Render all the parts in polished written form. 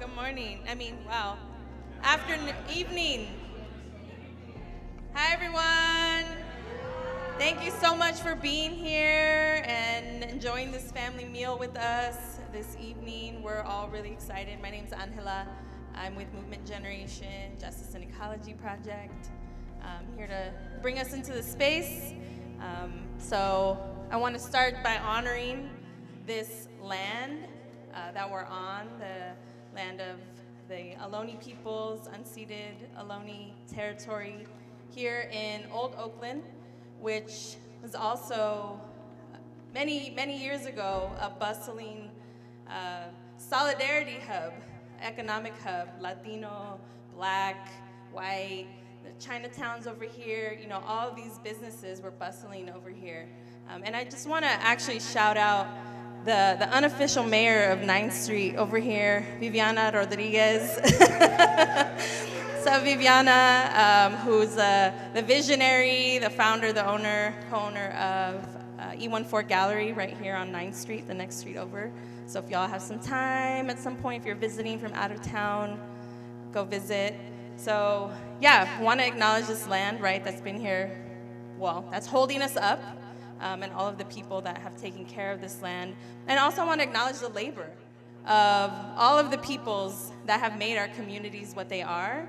Good morning. Wow. Afternoon, evening. Hi, everyone. Thank you so much for being here and enjoying this family meal with us this evening. We're all really excited. My name's Angela. I'm with Movement Generation, Justice and Ecology Project. I'm here to bring us into the space. So I want to start by honoring this land that we're on, the land of the Ohlone peoples, unceded Ohlone territory here in Old Oakland, which was also many years ago a bustling solidarity hub, economic hub, Latino, Black, white, the Chinatowns over here, all of these businesses were bustling over here. And I just want to actually shout out the unofficial mayor of 9th Street over here, Viviana Rodriguez. So Viviana, who's the visionary, the founder, the owner, co-owner of E14 Gallery right here on 9th Street, the next street over. So if y'all have some time at some point, if you're visiting from out of town, go visit. So yeah, want to acknowledge this land, right, that's been here, well, that's holding us up. And all of the people that have taken care of this land. And also want to acknowledge the labor of all of the peoples that have made our communities what they are,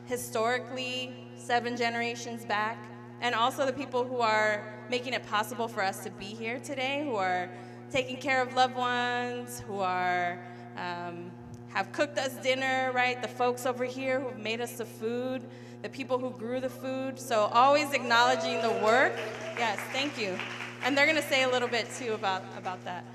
historically, 7 generations back, and also the people who are making it possible for us to be here today, who are taking care of loved ones, who are have cooked us dinner, right? The folks over here who've made us the food, the people who grew the food. So always acknowledging the work. Yes, thank you. And they're gonna say a little bit too about that,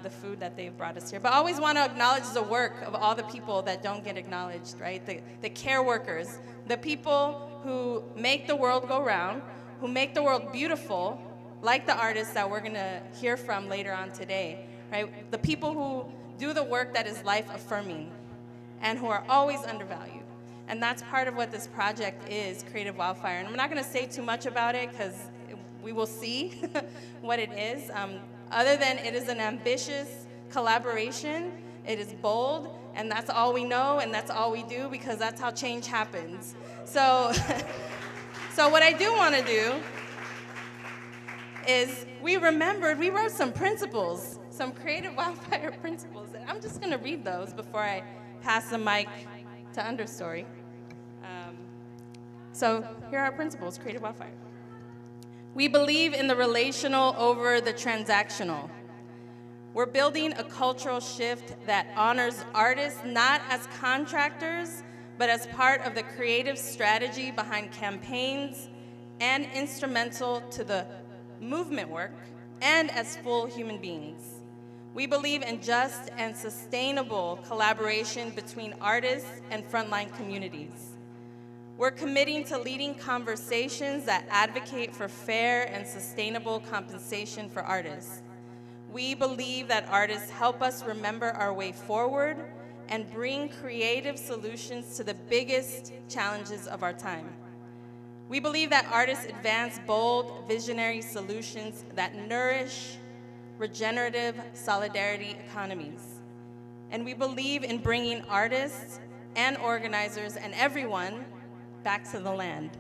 the food that they've brought us here. But always wanna acknowledge the work of all the people that don't get acknowledged, right? The care workers, the people who make the world go round, who make the world beautiful, like the artists that we're gonna hear from later on today, right? The people who do the work that is life affirming and who are always undervalued. And that's part of what this project is, Creative Wildfire. And I'm not gonna say too much about it because we will see what it is. Other than it is an ambitious collaboration, it is bold, and that's all we know and that's all we do because that's how change happens. So, so what I do wanna do is we wrote some principles, some Creative Wildfire principles, and I'm just gonna read those before I pass the mic to Understory. So here are our principles, Creative Wildfire. We believe in the relational over the transactional. We're building a cultural shift that honors artists not as contractors, but as part of the creative strategy behind campaigns and instrumental to the movement work and as full human beings. We believe in just and sustainable collaboration between artists and frontline communities. We're committing to leading conversations that advocate for fair and sustainable compensation for artists. We believe that artists help us remember our way forward and bring creative solutions to the biggest challenges of our time. We believe that artists advance bold, visionary solutions that nourish regenerative solidarity economies. And we believe in bringing artists and organizers and everyone back to the land.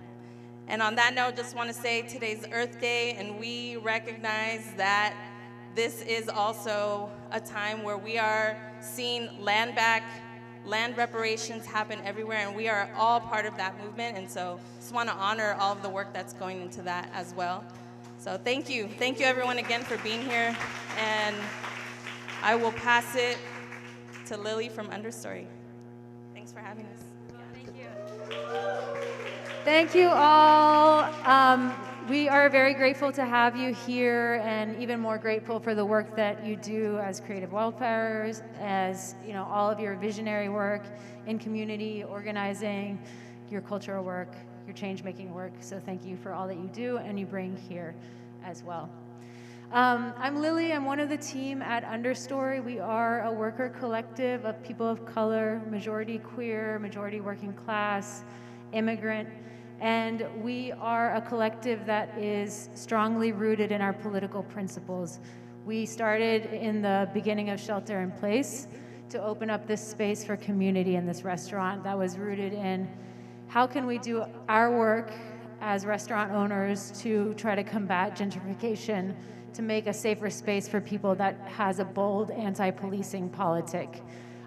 And on that note, just want to say today's Earth Day, and we recognize that this is also a time where we are seeing land reparations happen everywhere, and we are all part of that movement, and so just want to honor all of the work that's going into that as well. So thank you everyone again for being here, and I will pass it to Lily from Understory. Thanks for having us. Thank you. Thank you all. We are very grateful to have you here, and even more grateful for the work that you do as creative wildfires, as all of your visionary work in community organizing, your cultural work, your change-making work. So thank you for all that you do and you bring here as well. I'm Lily. I'm one of the team at Understory. We are a worker collective of people of color, majority queer, majority working class, immigrant, and we are a collective that is strongly rooted in our political principles. We started in the beginning of Shelter in Place to open up this space for community in this restaurant that was rooted in how can we do our work as restaurant owners to try to combat gentrification, to make a safer space for people that has a bold anti-policing politic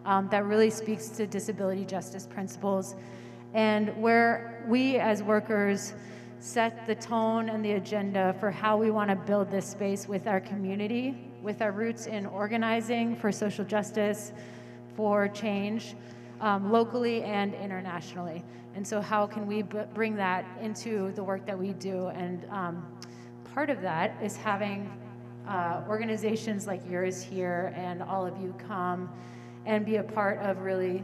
that really speaks to disability justice principles, and where we as workers set the tone and the agenda for how we want to build this space with our community, with our roots in organizing for social justice, for change, locally and internationally. And so how can we bring that into the work that we do? And part of that is having organizations like yours here and all of you come and be a part of really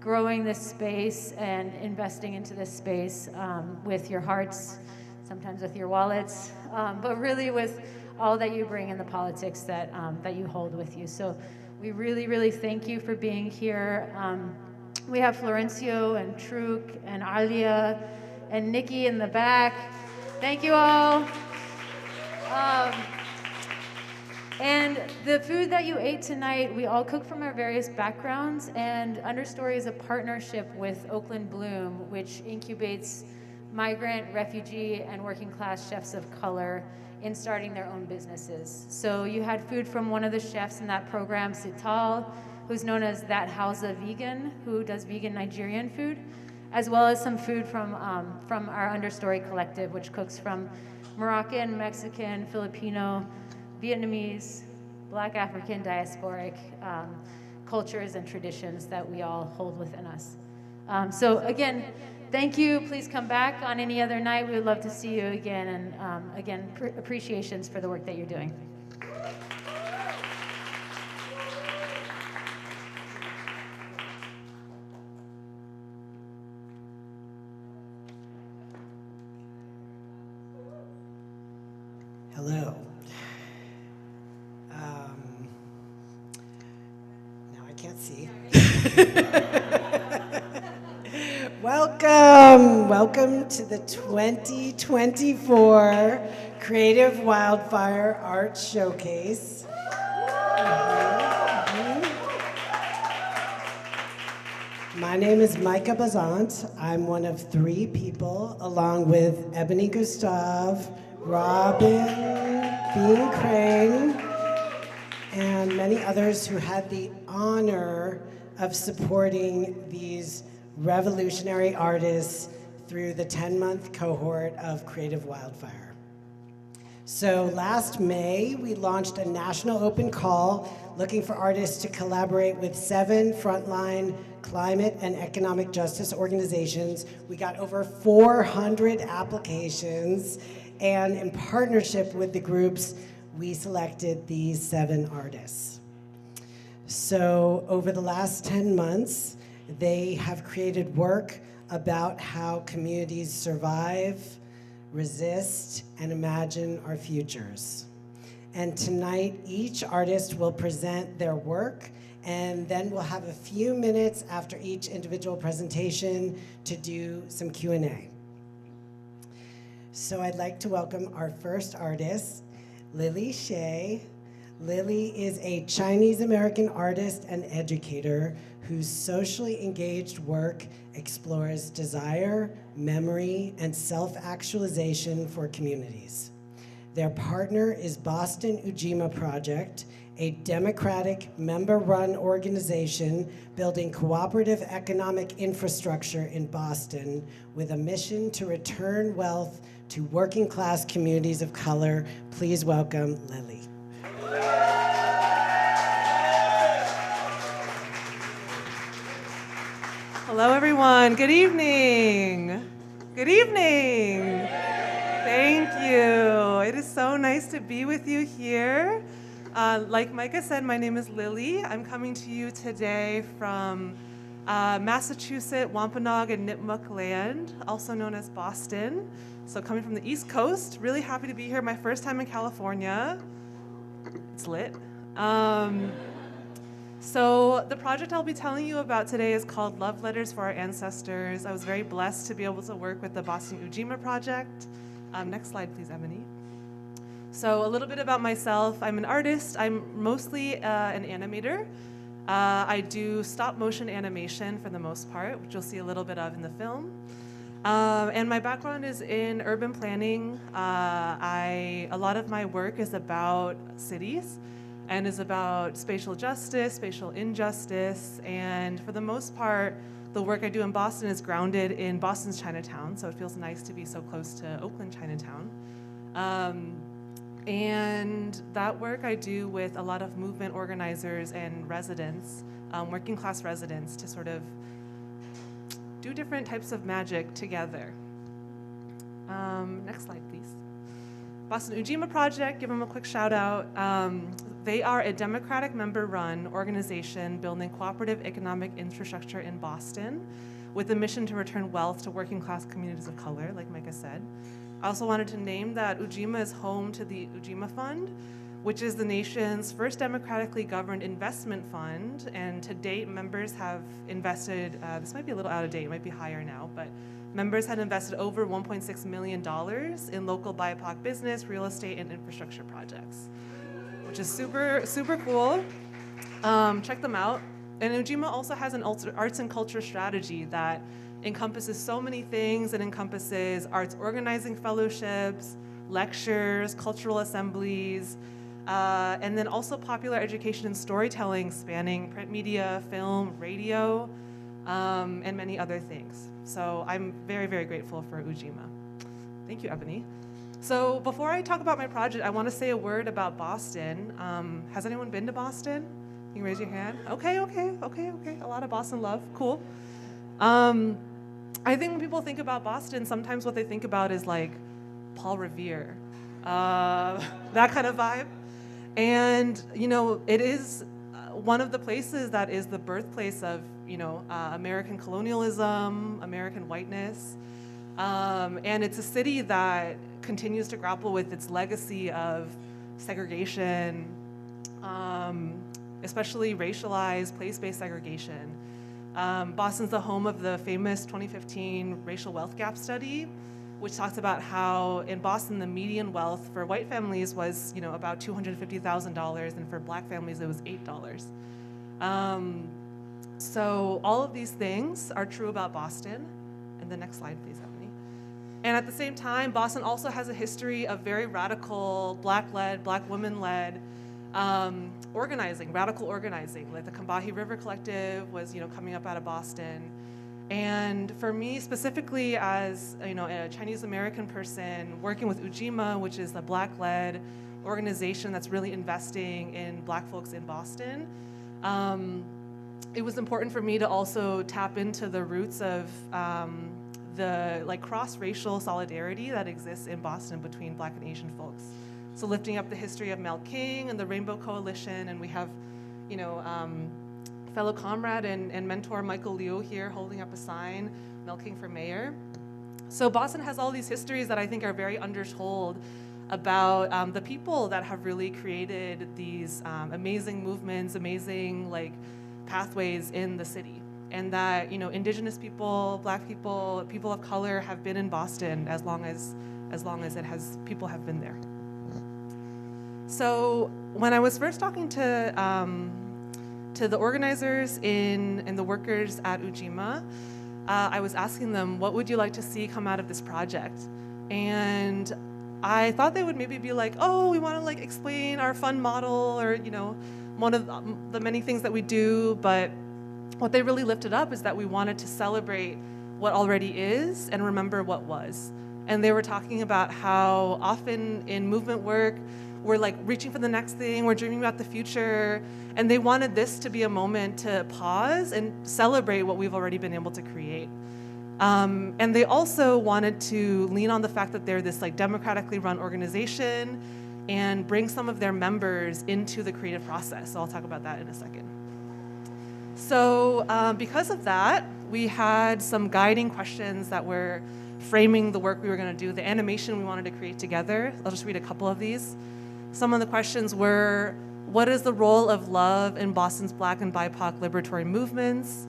growing this space and investing into this space with your hearts, sometimes with your wallets, but really with all that you bring in the politics that you hold with you. So we really, really thank you for being here. We have Florencio and Truk and Alia and Nikki in the back. Thank you all. And the food that you ate tonight, we all cook from our various backgrounds, and Understory is a partnership with Oakland Bloom, which incubates migrant, refugee, and working class chefs of color in starting their own businesses. So you had food from one of the chefs in that program, Sital, who's known as That Hausa Vegan, who does vegan Nigerian food, as well as some food from our Understory collective, which cooks from Moroccan, Mexican, Filipino, Vietnamese, Black African diasporic cultures and traditions that we all hold within us. So again, thank you. Please come back on any other night. We would love to see you again. And again, appreciations for the work that you're doing. Hello. Now I can't see. Welcome to the 2024 Creative Wildfire Art Showcase. My name is Micah Bazant. I'm one of 3 people, along with Ebony Gustave, Robin, Bean Crane, and many others who had the honor of supporting these revolutionary artists through the 10-month cohort of Creative Wildfire. So last May, we launched a national open call looking for artists to collaborate with 7 frontline climate and economic justice organizations. We got over 400 applications, and in partnership with the groups, we selected these 7 artists. So over the last 10 months, they have created work about how communities survive, resist, and imagine our futures. And tonight, each artist will present their work, and then we'll have a few minutes after each individual presentation to do some Q&A. So I'd like to welcome our first artist, Lily Shay. Lily is a Chinese-American artist and educator whose socially engaged work explores desire, memory, and self-actualization for communities. Their partner is Boston Ujima Project, a democratic member-run organization building cooperative economic infrastructure in Boston with a mission to return wealth to working class communities of color. Please welcome Lily. Hello, everyone. Good evening. Good evening. Thank you. It is so nice to be with you here. Like Micah said, my name is Lily. I'm coming to you today from Massachusetts, Wampanoag and Nipmuc land, also known as Boston. So coming from the East Coast, really happy to be here. My first time in California. It's lit. So the project I'll be telling you about today is called Love Letters for Our Ancestors. I was very blessed to be able to work with the Boston Ujima Project. Next slide, please, Ebony. So a little bit about myself. I'm an artist. I'm mostly an animator. I do stop motion animation for the most part, which you'll see a little bit of in the film. And my background is in urban planning. A lot of my work is about cities and is about spatial justice, spatial injustice, and for the most part, the work I do in Boston is grounded in Boston's Chinatown, so it feels nice to be so close to Oakland Chinatown. And that work I do with a lot of movement organizers and residents, working class residents, to sort of do different types of magic together. Next slide, please. Boston Ujima Project, give them a quick shout out. They are a Democratic member-run organization building cooperative economic infrastructure in Boston with a mission to return wealth to working class communities of color, like Micah said. I also wanted to name that Ujima is home to the Ujima Fund, which is the nation's first democratically governed investment fund. And to date, members have invested, this might be a little out of date, it might be higher now, but members had invested over $1.6 million in local BIPOC business, real estate, and infrastructure projects, which is super, super cool. Check them out. And Ujima also has an arts and culture strategy that encompasses so many things. It encompasses arts organizing fellowships, lectures, cultural assemblies, and then also popular education and storytelling spanning print media, film, radio, and many other things. So I'm very, very grateful for Ujima. Thank you, Ebony. So before I talk about my project, I want to say a word about Boston. Has anyone been to Boston? You can raise your hand. Okay. A lot of Boston love, cool. I think when people think about Boston, sometimes what they think about is like Paul Revere, that kind of vibe. And, you know, it is one of the places that is the birthplace of, you know, American colonialism, American whiteness. And it's a city that continues to grapple with its legacy of segregation, especially racialized, place-based segregation. Boston's the home of the famous 2015 racial wealth gap study, which talks about how in Boston the median wealth for white families was, you know, about $250,000, and for black families it was $8. So all of these things are true about Boston. And the next slide, please, Ebony. And at the same time, Boston also has a history of very radical, black-led, black women-led organizing, radical organizing. Like the Combahee River Collective was, you know, coming up out of Boston. And for me specifically, as, you know, a Chinese American person working with Ujima, which is a black-led organization that's really investing in black folks in Boston, it was important for me to also tap into the roots of the like cross-racial solidarity that exists in Boston between Black and Asian folks. So lifting up the history of Mel King and the Rainbow Coalition, and we have, you know, fellow comrade and mentor Michael Liu here holding up a sign, Mel King for mayor. So Boston has all these histories that I think are very undertold about the people that have really created these amazing movements, amazing like pathways in the city. And that, you know, indigenous people, black people, people of color have been in Boston as long as people have been there. So when I was first talking to the organizers and the workers at Ujima, I was asking them, what would you like to see come out of this project? And I thought they would maybe be like, oh, we want to like explain our fund model, or, you know, one of the many things that we do. But what they really lifted up is that we wanted to celebrate what already is and remember what was. And they were talking about how often in movement work, we're like reaching for the next thing, we're dreaming about the future, and they wanted this to be a moment to pause and celebrate what we've already been able to create. And they also wanted to lean on the fact that they're this like democratically run organization and bring some of their members into the creative process. So I'll talk about that in a second. So because of that, we had some guiding questions that were framing the work we were going to do, the animation we wanted to create together. I'll just read a couple of these. Some of the questions were, what is the role of love in Boston's Black and BIPOC liberatory movements?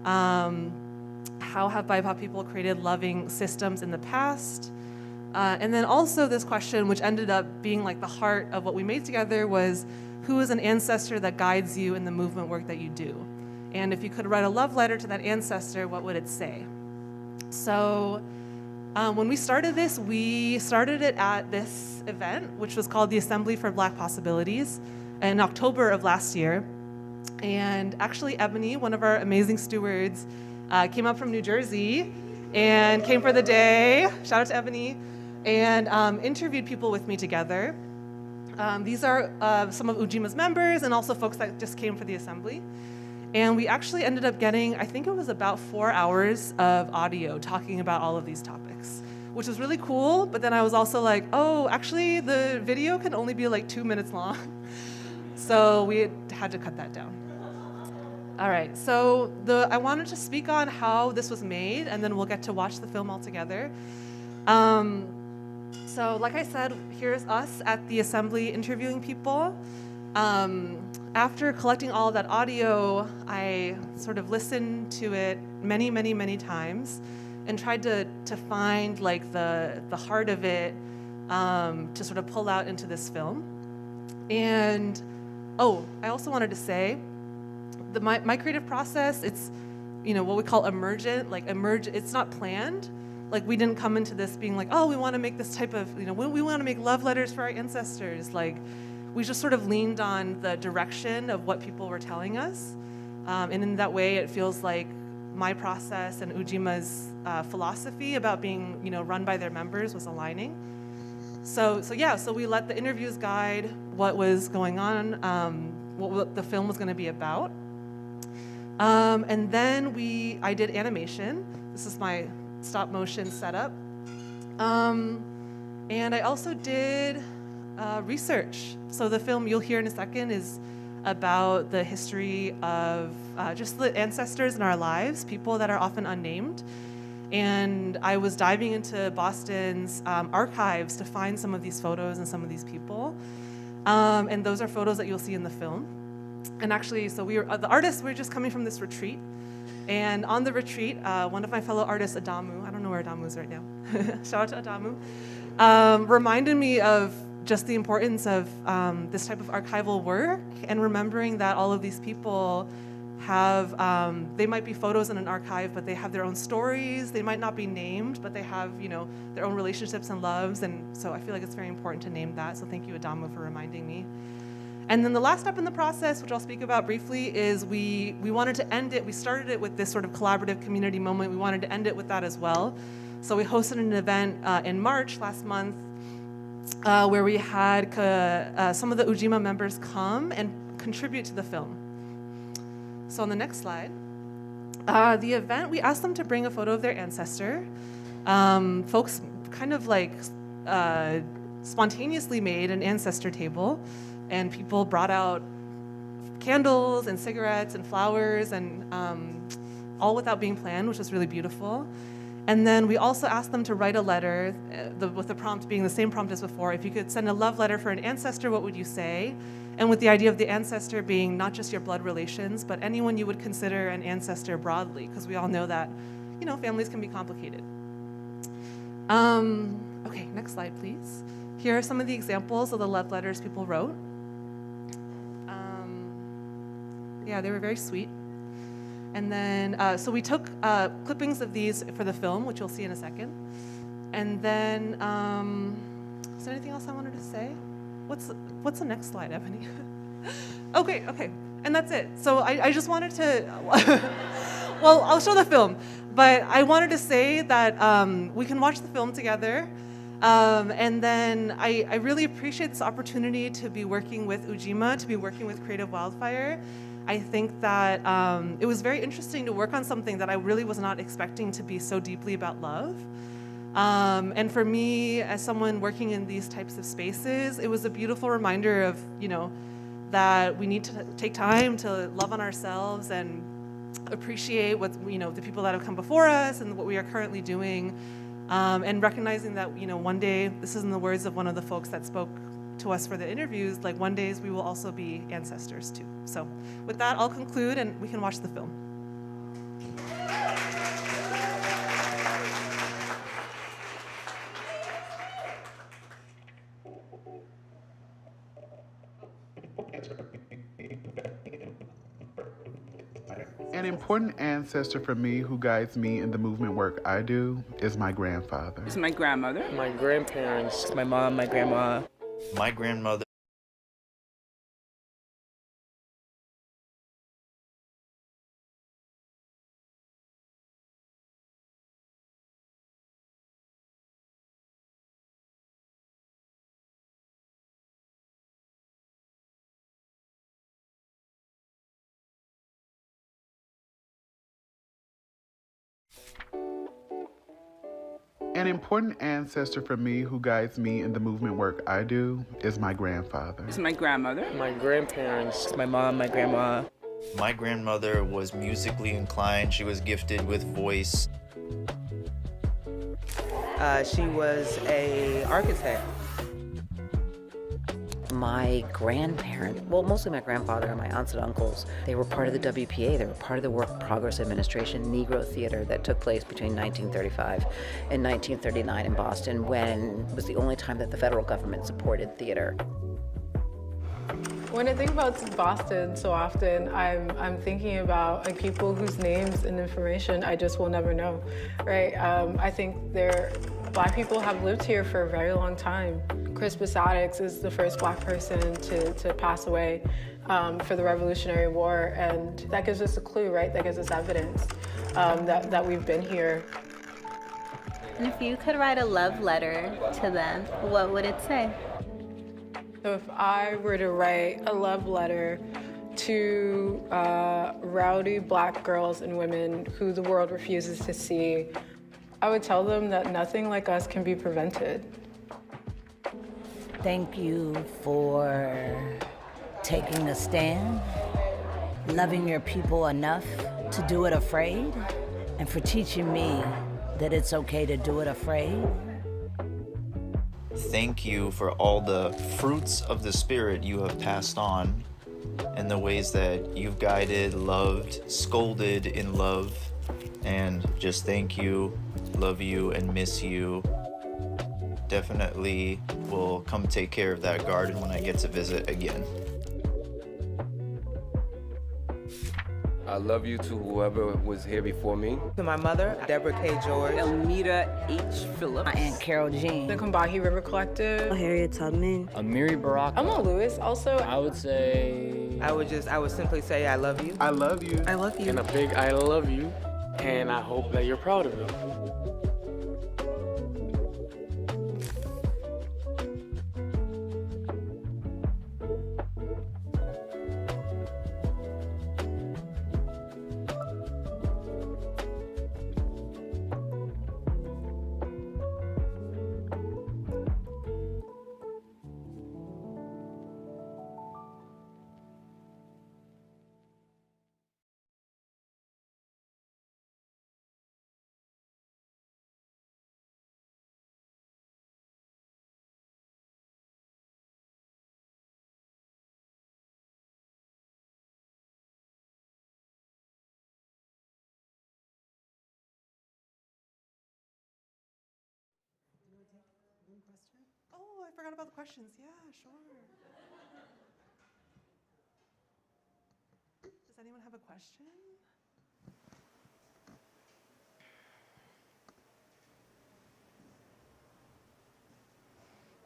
How have BIPOC people created loving systems in the past? And then also this question, which ended up being like the heart of what we made together, was who is an ancestor that guides you in the movement work that you do? And if you could write a love letter to that ancestor, what would it say? So when we started this, we started it at this event, which was called the Assembly for Black Possibilities, in October of last year. And actually, Ebony, one of our amazing stewards, came up from New Jersey and came for the day. Shout out to Ebony. And interviewed people with me together. These are some of Ujima's members and also folks that just came for the assembly. And we actually ended up getting, I think it was about 4 hours of audio talking about all of these topics, which was really cool. But then I was also like, oh, actually the video can only be like 2 minutes long. So we had to cut that down. All right, so I wanted to speak on how this was made, and then we'll get to watch the film all together. So like I said, here's us at the assembly interviewing people. After collecting all of that audio, I sort of listened to it many, many, many times and tried to find like the heart of it to sort of pull out into this film. And I also wanted to say, my creative process, it's what we call emergent, it's not planned. Like we didn't come into this being like, oh, we want to make this type of, we want to make love letters for our ancestors. Like we just sort of leaned on the direction of what people were telling us. And in that way, it feels like my process and Ujima's philosophy about being, run by their members was aligning. So we let the interviews guide what was going on, what the film was going to be about. And then I did animation. This is my stop motion setup. And I also did research. So the film you'll hear in a second is about the history of just the ancestors in our lives, people that are often unnamed. And I was diving into Boston's archives to find some of these photos and some of these people. And those are photos that you'll see in the film. And actually, so the artists were just coming from this retreat. And on the retreat, one of my fellow artists, Adamu, I don't know where Adamu is right now. Shout out to Adamu. Reminded me of just the importance of this type of archival work and remembering that all of these people have, they might be photos in an archive, but they have their own stories. They might not be named, but they have, their own relationships and loves. And so I feel like it's very important to name that. So thank you, Adamu, for reminding me. And then the last step in the process, which I'll speak about briefly, is we wanted to end it. We started it with this sort of collaborative community moment. We wanted to end it with that as well. So we hosted an event in March last month where we had some of the Ujima members come and contribute to the film. So on the next slide, the event, we asked them to bring a photo of their ancestor. Folks kind of like spontaneously made an ancestor table, and people brought out candles and cigarettes and flowers, and all without being planned, which was really beautiful. And then we also asked them to write a letter, with the prompt being the same prompt as before. If you could send a love letter for an ancestor, what would you say? And with the idea of the ancestor being not just your blood relations, but anyone you would consider an ancestor broadly, because we all know that, families can be complicated. Okay, next slide, please. Here are some of the examples of the love letters people wrote. Yeah, they were very sweet. And then, so we took clippings of these for the film, which you'll see in a second. And then, is there anything else I wanted to say? What's the next slide, Ebony? Okay, and that's it. So I just wanted to, well, I'll show the film, but I wanted to say that we can watch the film together. And then I really appreciate this opportunity to be working with Ujima, to be working with Creative Wildfire. I think that it was very interesting to work on something that I really was not expecting to be so deeply about love. And for me, as someone working in these types of spaces, it was a beautiful reminder of, that we need to take time to love on ourselves and appreciate what, the people that have come before us and what we are currently doing, and recognizing that, one day, this is in the words of one of the folks that spoke to us for the interviews, like one day we will also be ancestors too. So with that, I'll conclude and we can watch the film. An important ancestor for me who guides me in the movement work I do is my grandfather. It's my grandmother. My grandparents. My mom, my grandma. My grandmother. An important ancestor for me who guides me in the movement work I do is my grandfather. It's my grandmother. My grandparents. It's my mom, my grandma. My grandmother was musically inclined. She was gifted with voice. She was an architect. My grandparent, well, mostly my grandfather and my aunts and uncles, they were part of the WPA. They were part of the Work Progress Administration Negro Theater that took place between 1935 and 1939 in Boston, when it was the only time that the federal government supported theater. When I think about Boston so often, I'm thinking about like people whose names and information I just will never know, right? I think Black people have lived here for a very long time. Crispus Attucks is the first Black person to pass away for the Revolutionary War, and that gives us a clue, right? That gives us evidence that we've been here. And if you could write a love letter to them, what would it say? So if I were to write a love letter to rowdy Black girls and women who the world refuses to see, I would tell them that nothing like us can be prevented. Thank you for taking a stand, loving your people enough to do it afraid, and for teaching me that it's okay to do it afraid. Thank you for all the fruits of the Spirit you have passed on and the ways that you've guided, loved, scolded in love, and just thank you, love you, and miss you. Definitely will come take care of that garden when I get to visit again. I love you to whoever was here before me. To my mother, Deborah K. George. Elmira H. Phillips. My Aunt Carol Jean. The Combahee River Collective. Harriet Tubman. Amiri Baraka. Emma Lewis also. I would say... I would simply say I love you. I love you. I love you. And a big I love you. And I hope that you're proud of me. Oh, I forgot about the questions. Yeah, sure. Does anyone have a question?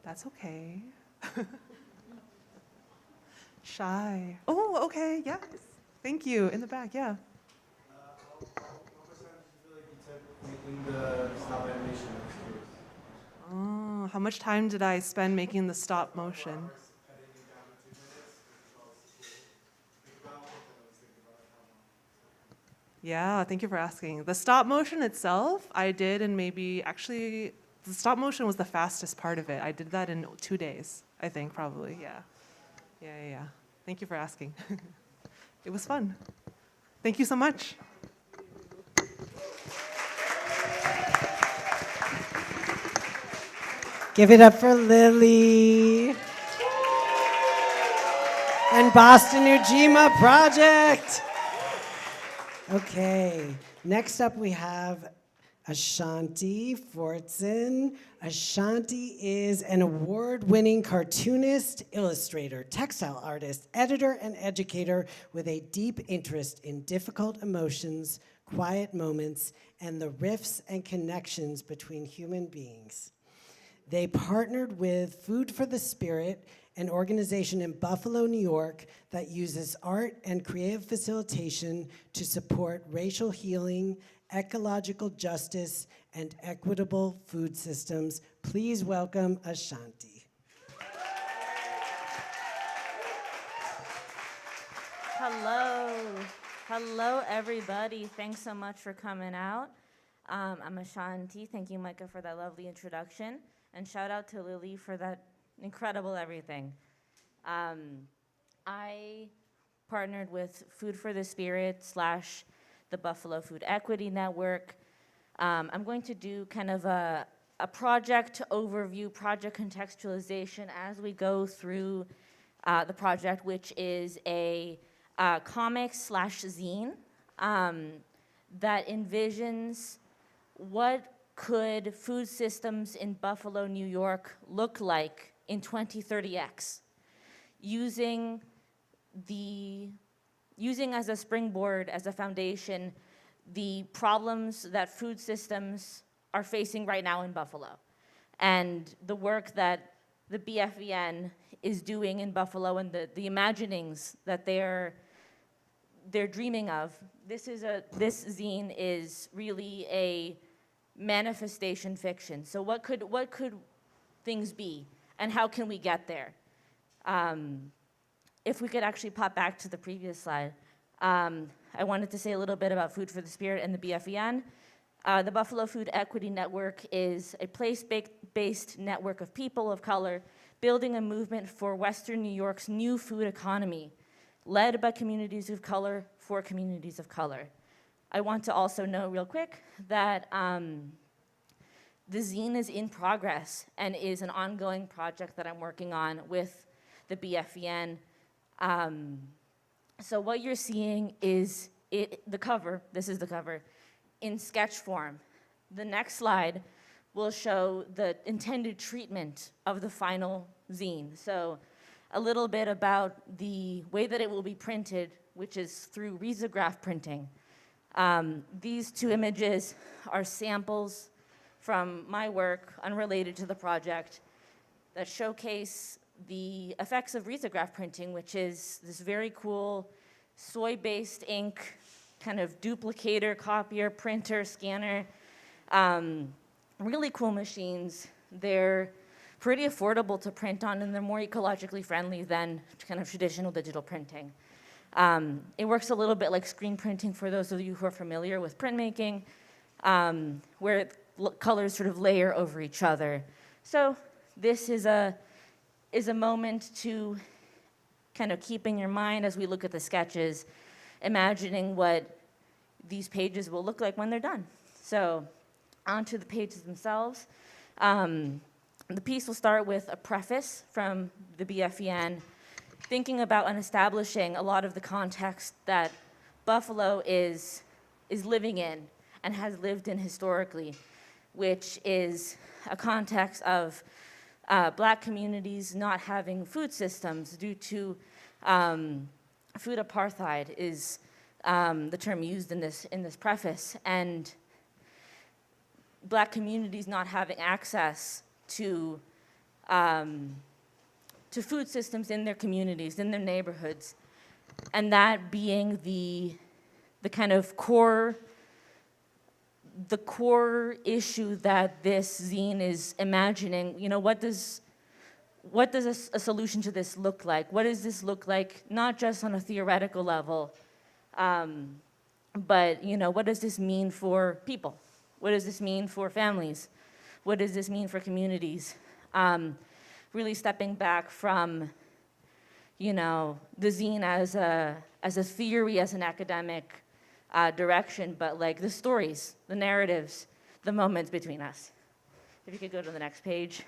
That's okay. Shy. Oh, okay, yes. Thank you. In the back, yeah. Oh, how much time did I spend making the stop motion? Yeah, thank you for asking. The stop motion itself, I did in actually, the stop motion was the fastest part of it. I did that in 2 days, I think, probably, yeah. Yeah. Thank you for asking. It was fun. Thank you so much. Give it up for Lily. And Boston Ujima Project. Okay, next up we have Asanti Forsen. Asanti is an award-winning cartoonist, illustrator, textile artist, editor, and educator with a deep interest in difficult emotions, quiet moments, and the rifts and connections between human beings. They partnered with Food for the Spirit, an organization in Buffalo, New York that uses art and creative facilitation to support racial healing, ecological justice, and equitable food systems. Please welcome Asanti. Hello everybody. Thanks so much for coming out. I'm Asanti. Thank you, Micah, for that lovely introduction. And shout out to Lily for that incredible everything. I partnered with Food for the Spirit / the Buffalo Food Equity Network. I'm going to do kind of a project overview, project contextualization as we go through the project, which is a comic / zine that envisions what could food systems in Buffalo, New York look like in 2030X, using as a springboard, as a foundation, the problems that food systems are facing right now in Buffalo, and the work that the BFEN is doing in Buffalo, and the imaginings that they're dreaming of. This zine is really a manifestation fiction. So what could things be, and how can we get there? If we could actually pop back to the previous slide. I wanted to say a little bit about Food for the Spirit and the BFEN. The Buffalo Food Equity Network is a place-based network of people of color building a movement for Western New York's new food economy, led by communities of color for communities of color. I want to also note real quick that the zine is in progress and is an ongoing project that I'm working on with the BFEN. So what you're seeing is the cover, this is the cover, in sketch form. The next slide will show the intended treatment of the final zine. So a little bit about the way that it will be printed, which is through risograph printing. These two images are samples from my work, unrelated to the project, that showcase the effects of risograph printing, which is this very cool soy-based ink, kind of duplicator, copier, printer, scanner. Really cool machines. They're pretty affordable to print on, and they're more ecologically friendly than kind of traditional digital printing. It works a little bit like screen printing for those of you who are familiar with printmaking, where colors sort of layer over each other. So this is a moment to kind of keep in your mind as we look at the sketches, imagining what these pages will look like when they're done. So onto the pages themselves. The piece will start with a preface from the BFEN, thinking about and establishing a lot of the context that Buffalo is living in and has lived in historically, which is a context of Black communities not having food systems due to food apartheid is the term used in this preface, and Black communities not having access to food systems in their communities, in their neighborhoods, and that being the kind of core issue that this zine is imagining. You know, what does a solution to this look like? What does this look like, not just on a theoretical level, But, you know, what does this mean for people? What does this mean for families? What does this mean for communities? Really stepping back from, you know, the zine as a theory, as an academic direction, but like the stories, the narratives, the moments between us. If you could go to the next page.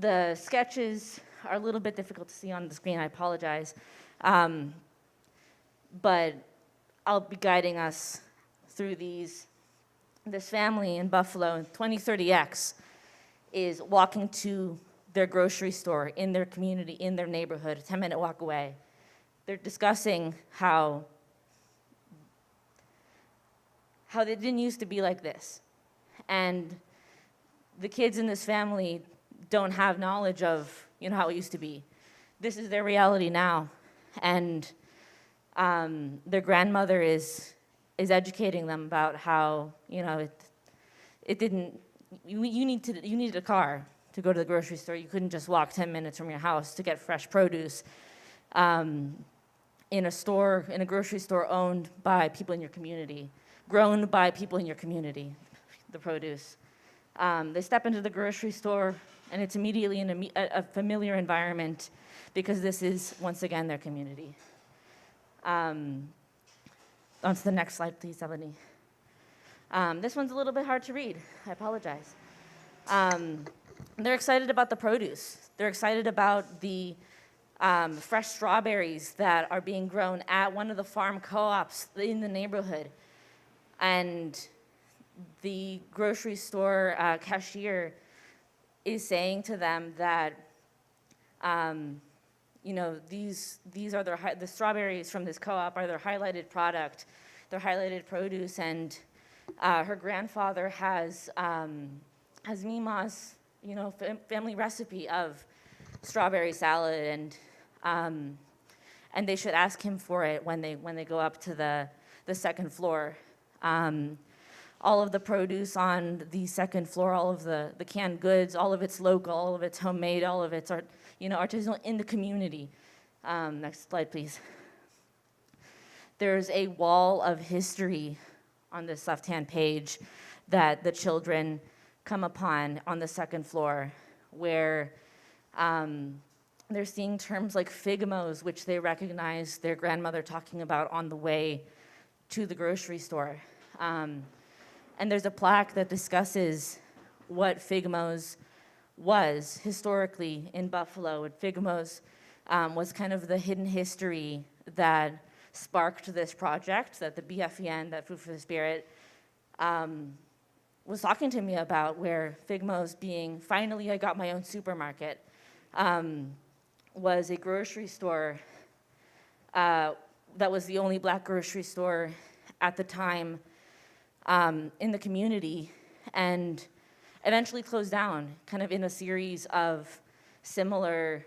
The sketches are a little bit difficult to see on the screen, I apologize. But I'll be guiding us through these. This family in Buffalo, 2030X, is walking to their grocery store in their community, in their neighborhood, a 10-minute walk away. They're discussing how they didn't used to be like this. And the kids in this family don't have knowledge of, you know, how it used to be. This is their reality now. And their grandmother is educating them about how, you know, it didn't, you needed a car to go to the grocery store. You couldn't just walk 10 minutes from your house to get fresh produce in a grocery store owned by people in your community, grown by people in your community, the produce. They step into the grocery store, and it's immediately in a familiar environment because this is, once again, their community. On to the next slide, please, Ebony. This one's a little bit hard to read. I apologize. They're excited about the produce. They're excited about the fresh strawberries that are being grown at one of the farm co-ops in the neighborhood. And the grocery store cashier is saying to them that, you know, these are the strawberries from this co-op are their highlighted product, their highlighted produce, and her grandfather has Mima's, you know, family recipe of strawberry salad, and they should ask him for it when they go up to the second floor. All of the produce on the second floor, all of the canned goods, all of it's local, all of it's homemade, all of it's artisanal in the community. Next slide, please. There's a wall of history on this left-hand page that the children come upon on the second floor, where they're seeing terms like figmos, which they recognize their grandmother talking about on the way to the grocery store. And there's a plaque that discusses what figmos was historically in Buffalo. Figmos was kind of the hidden history that sparked this project that the BFEN, that Food for the Spirit, was talking to me about, where Figmos being, finally I got my own supermarket, was a grocery store that was the only black grocery store at the time in the community, and eventually closed down, kind of in a series of similar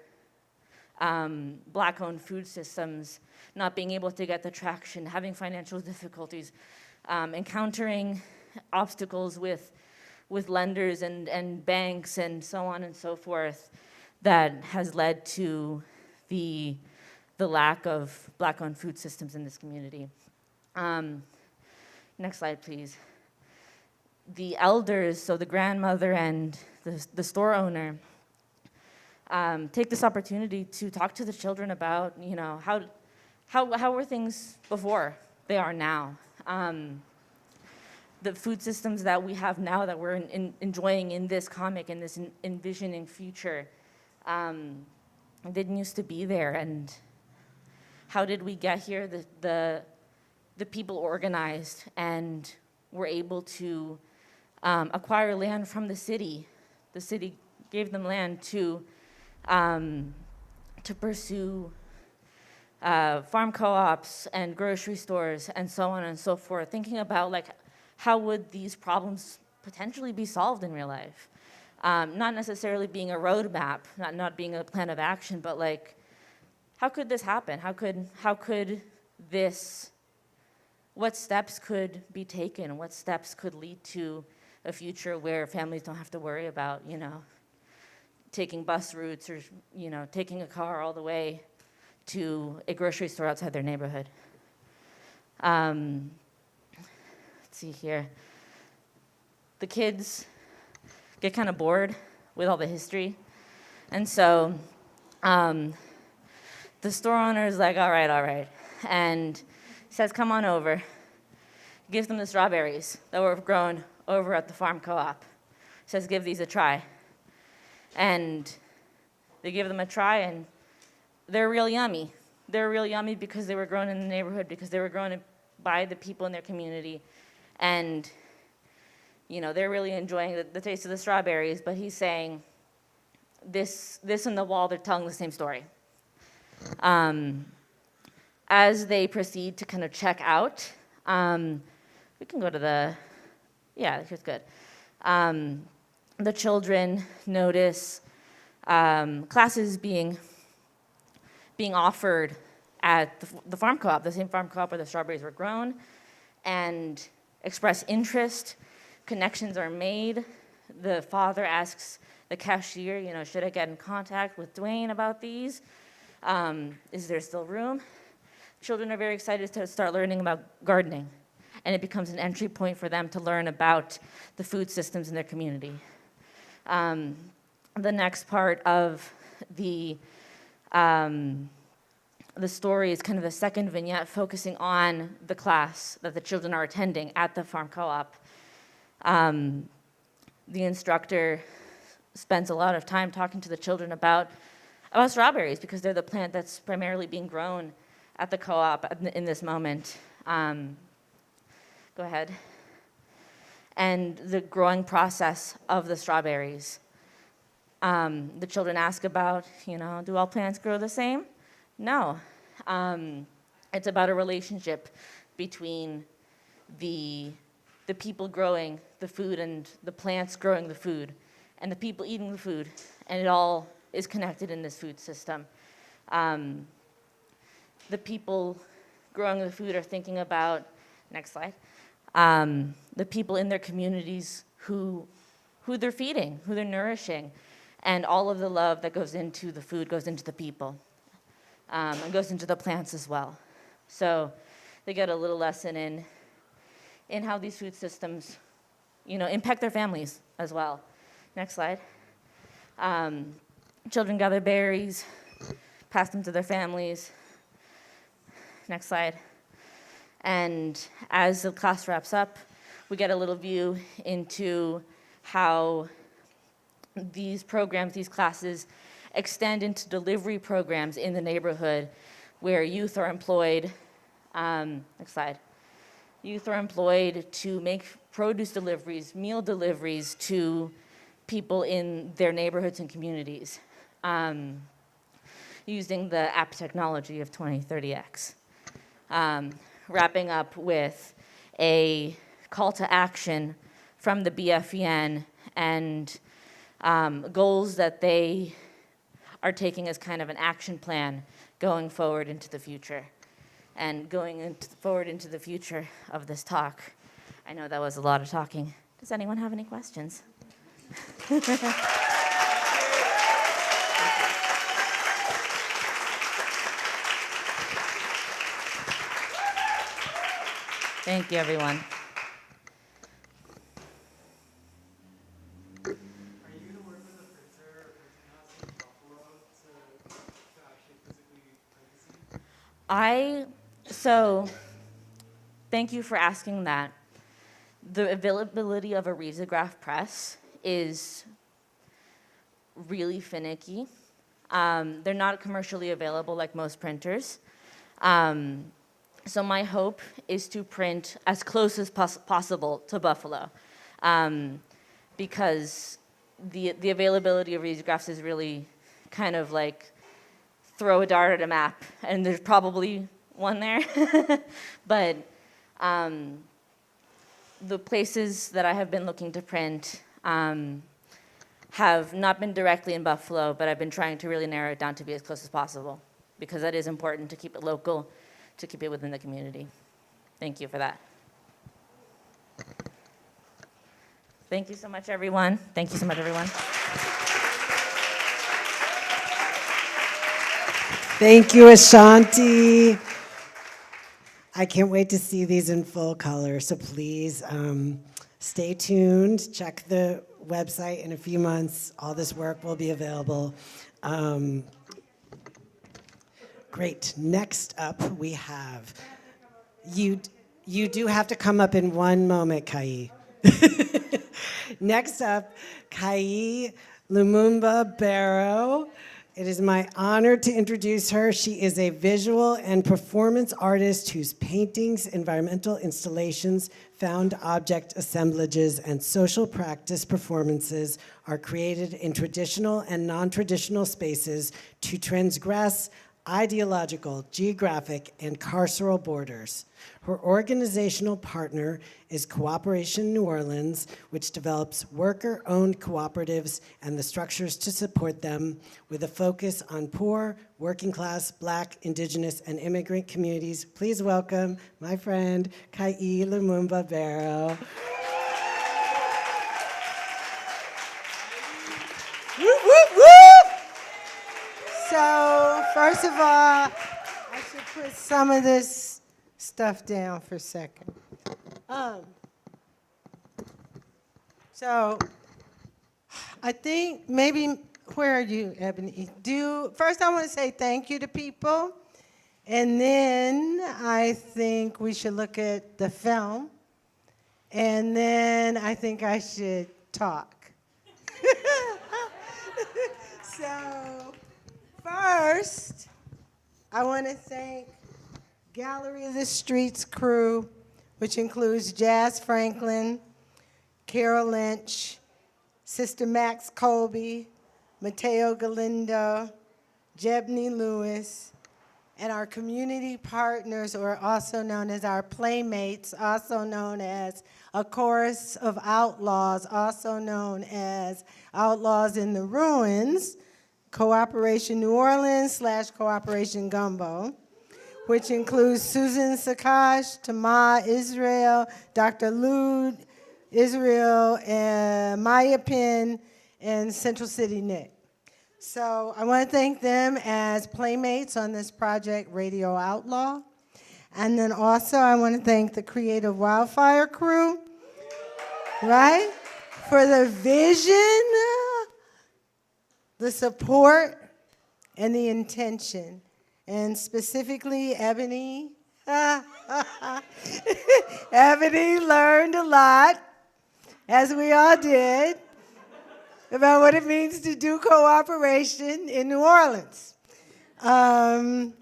black-owned food systems not being able to get the traction, having financial difficulties, encountering obstacles with lenders and banks and so on and so forth, that has led to the lack of black-owned food systems in this community. Next slide, please. The elders, so the grandmother and the store owner, take this opportunity to talk to the children about, you know, how were things before they are now. The food systems that we have now that we're enjoying in this comic, in this envisioning future, didn't used to be there. And how did we get here? The people organized and were able to acquire land from the city. The city gave them land to pursue farm co-ops and grocery stores and so on and so forth, thinking about, like, how would these problems potentially be solved in real life? Not necessarily being a roadmap, not being a plan of action, but like, how could this happen? How could this, what steps could be taken? What steps could lead to a future where families don't have to worry about, you know, taking bus routes or, you know, taking a car all the way to a grocery store outside their neighborhood? Let's see here. The kids get kind of bored with all the history. And so the store owner is like, all right. And says, come on over. Gives them the strawberries that were grown over at the farm co-op. Says, give these a try. And they give them a try, and they're real yummy. They're real yummy because they were grown in the neighborhood, because they were grown by the people in their community. And, you know, they're really enjoying the taste of the strawberries, but he's saying, this and the wall, they're telling the same story. As they proceed to kind of check out, we can go to here's good. The children notice classes being offered at the farm co-op, the same farm co-op where the strawberries were grown, and express interest. Connections are made. The father asks the cashier, you know, should I get in contact with Dwayne about these? Is there still room? Children are very excited to start learning about gardening, and it becomes an entry point for them to learn about the food systems in their community. The next part of the story is kind of the second vignette, focusing on the class that the children are attending at the farm co-op. The instructor spends a lot of time talking to the children about strawberries, because they're the plant that's primarily being grown at the co-op in this moment. Go ahead. And the growing process of the strawberries. The children ask about, you know, do all plants grow the same? No. It's about a relationship between the people growing the food and the plants growing the food and the people eating the food, and it all is connected in this food system. The people growing the food are thinking about, next slide, the people in their communities who they're feeding, who they're nourishing, and all of the love that goes into the food goes into the people, and goes into the plants as well. So they get a little lesson in how these food systems, you know, impact their families as well. Next slide. Children gather berries, pass them to their families. Next slide. And as the class wraps up, we get a little view into how these programs, these classes, extend into delivery programs in the neighborhood where youth are employed. Next slide. Youth are employed to make produce deliveries, meal deliveries to people in their neighborhoods and communities, using the app technology of 2030X. Wrapping up with a call to action from the BFEN and goals that they are taking as kind of an action plan going forward into the future. And going forward into the future of this talk. I know that was a lot of talking. Does anyone have any questions? Thank you, everyone. Thank you for asking that. The availability of a risograph press is really finicky. They're not commercially available like most printers. So my hope is to print as close as possible to Buffalo, because the availability of risographs is really kind of like throw a dart at a map, and there's probably one there. But the places that I have been looking to print have not been directly in Buffalo, but I've been trying to really narrow it down to be as close as possible, because that is important to keep it local, to keep it within the community. Thank you for that. Thank you so much, everyone. Thank you so much, everyone. Thank you, Asanti. I can't wait to see these in full color. So please stay tuned. Check the website. In a few months, all this work will be available. Great. Next up, we have you. You do have to come up in one moment, Kie. Next up, Kie Lumumba Barrow. It is my honor to introduce her. She is a visual and performance artist whose paintings, environmental installations, found object assemblages, and social practice performances are created in traditional and non-traditional spaces to transgress ideological, geographic, and carceral borders. Her organizational partner is Cooperation New Orleans, which develops worker-owned cooperatives and the structures to support them with a focus on poor, working class, Black, Indigenous, and immigrant communities. Please welcome my friend, Kie Lumumba Barrow. Whoop, whoop, whoop! So, first of all, I should put some of this stuff down for a second. So, I think maybe, where are you, Ebony? First I want to say thank you to people, and then I think we should look at the film, and then I think I should talk. So, first, I want to thank Gallery of the Streets crew, which includes Jazz Franklin, Carol Lynch, Sister Max Colby, Mateo Galindo, Jebney Lewis, and our community partners, or also known as our playmates, also known as a chorus of outlaws, also known as Outlaws in the Ruins, Cooperation New Orleans / Cooperation Gumbo, which includes Susan Sakash, Tama Israel, Dr. Lud Israel, and Maya Penn, and Central City Nick. So I want to thank them as playmates on this project, Radio Outlaw. And then also I want to thank the creative Wildfire crew, right, for the vision, the support, and the intention. And specifically, Ebony. Ebony learned a lot, as we all did, about what it means to do cooperation in New Orleans. Micah,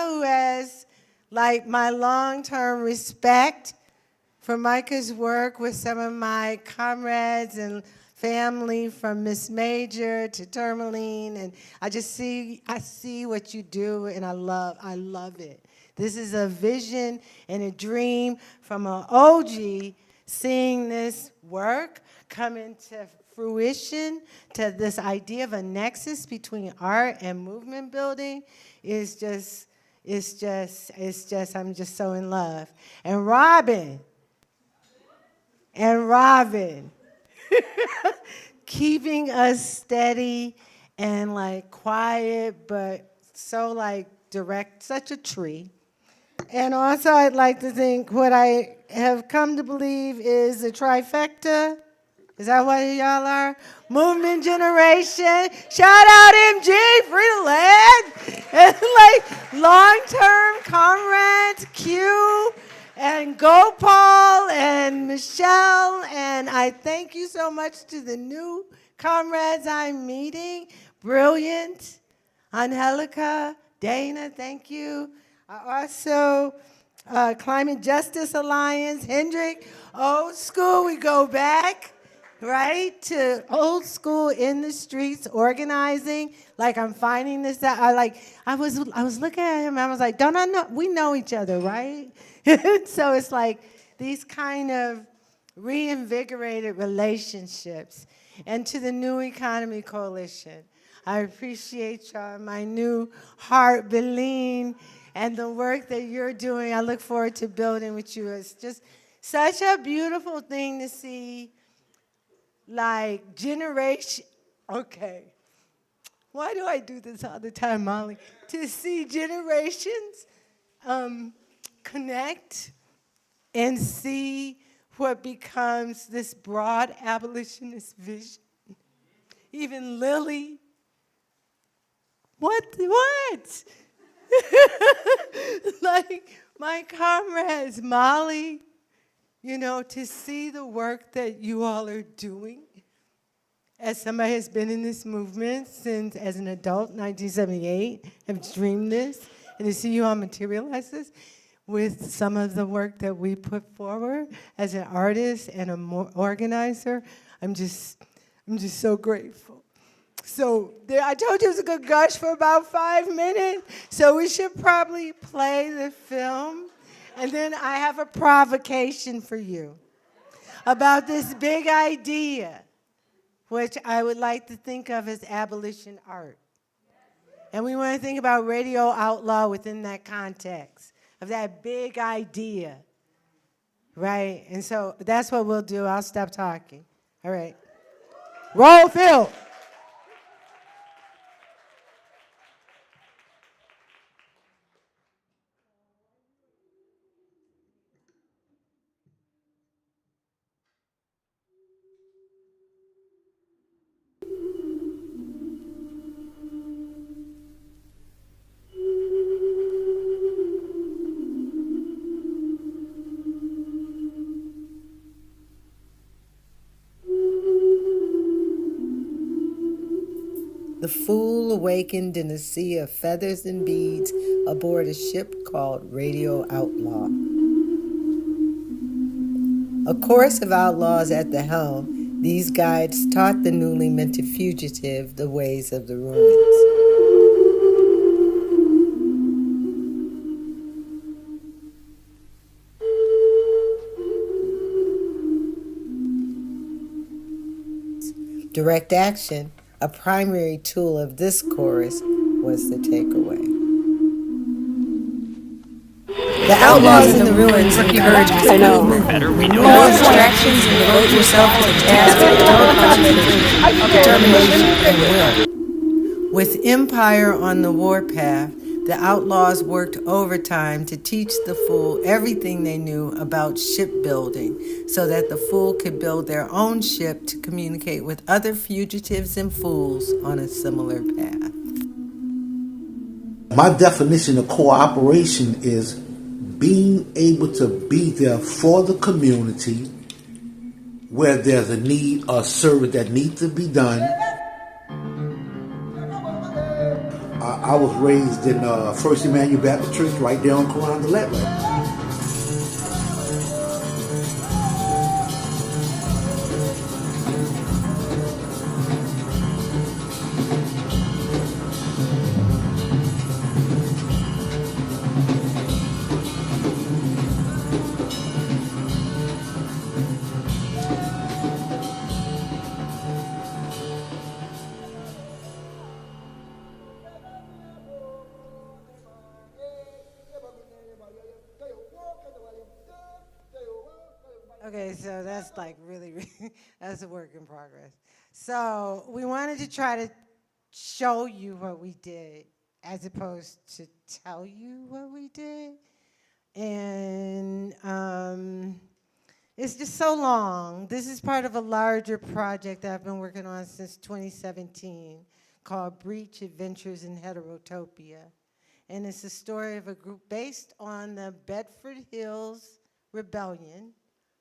who has like my long-term respect for Micah's work with some of my comrades and family, from Miss Major to Tourmaline, and I see what you do, and I love it. This is a vision and a dream from an OG, seeing this work come into fruition, to this idea of a nexus between art and movement building is just, I'm just so in love. And Robin, keeping us steady and like quiet, but so like direct, such a tree. And also I'd like to think what I have come to believe is a trifecta. Is that what y'all are? Movement generation. Shout out MG, free the land. And like long-term comrades, Q and Gopal and Michelle. And I thank you so much to the new comrades I'm meeting. Brilliant. Angelica, Dana, thank you. Also, Climate Justice Alliance, Hendrik, old school, we go back. Right, to old school in the streets organizing. Like I'm finding this out. I was looking at him and I was like, don't I know, we know each other, right? So it's like these kind of reinvigorated relationships. And to the New Economy Coalition, I appreciate y'all, my new heart, Beline, and the work that you're doing. I look forward to building with you. It's just such a beautiful thing to see. Like generation, okay. Why do I do this all the time, Molly? To see generations connect and see what becomes this broad abolitionist vision. Even Lily, what? Like my comrades, Molly, you know, to see the work that you all are doing. As somebody has been in this movement since, as an adult, 1978, have dreamed this, and to see you all materialize this with some of the work that we put forward as an artist and an organizer, I'm just so grateful. So I told you it was a good gush for about 5 minutes, so we should probably play the film. And then I have a provocation for you about this big idea, which I would like to think of as abolition art. And we want to think about Radio Outlaw within that context of that big idea, right? And so that's what we'll do. I'll stop talking. All right. Roll film. The fool awakened in a sea of feathers and beads aboard a ship called Radio Outlaw. A chorus of outlaws at the helm, these guides taught the newly minted fugitive the ways of the ruins. Direct action, a primary tool of this chorus, was the takeaway. The outlaws in the ruins encourage more distractions and devote yourself to the task with total concentration, determination, and will. With empire on the warpath, the outlaws worked overtime to teach the fool everything they knew about shipbuilding so that the fool could build their own ship to communicate with other fugitives and fools on a similar path. My definition of cooperation is being able to be there for the community where there's a need or service that needs to be done. I was raised in First Emmanuel Baptist Church right there on Carondelet. Okay, so that's like really, that's a work in progress. So we wanted to try to show you what we did as opposed to tell you what we did. And it's just so long. This is part of a larger project that I've been working on since 2017 called Breach Adventures in Heterotopia. And it's a story of a group based on the Bedford Hills Rebellion,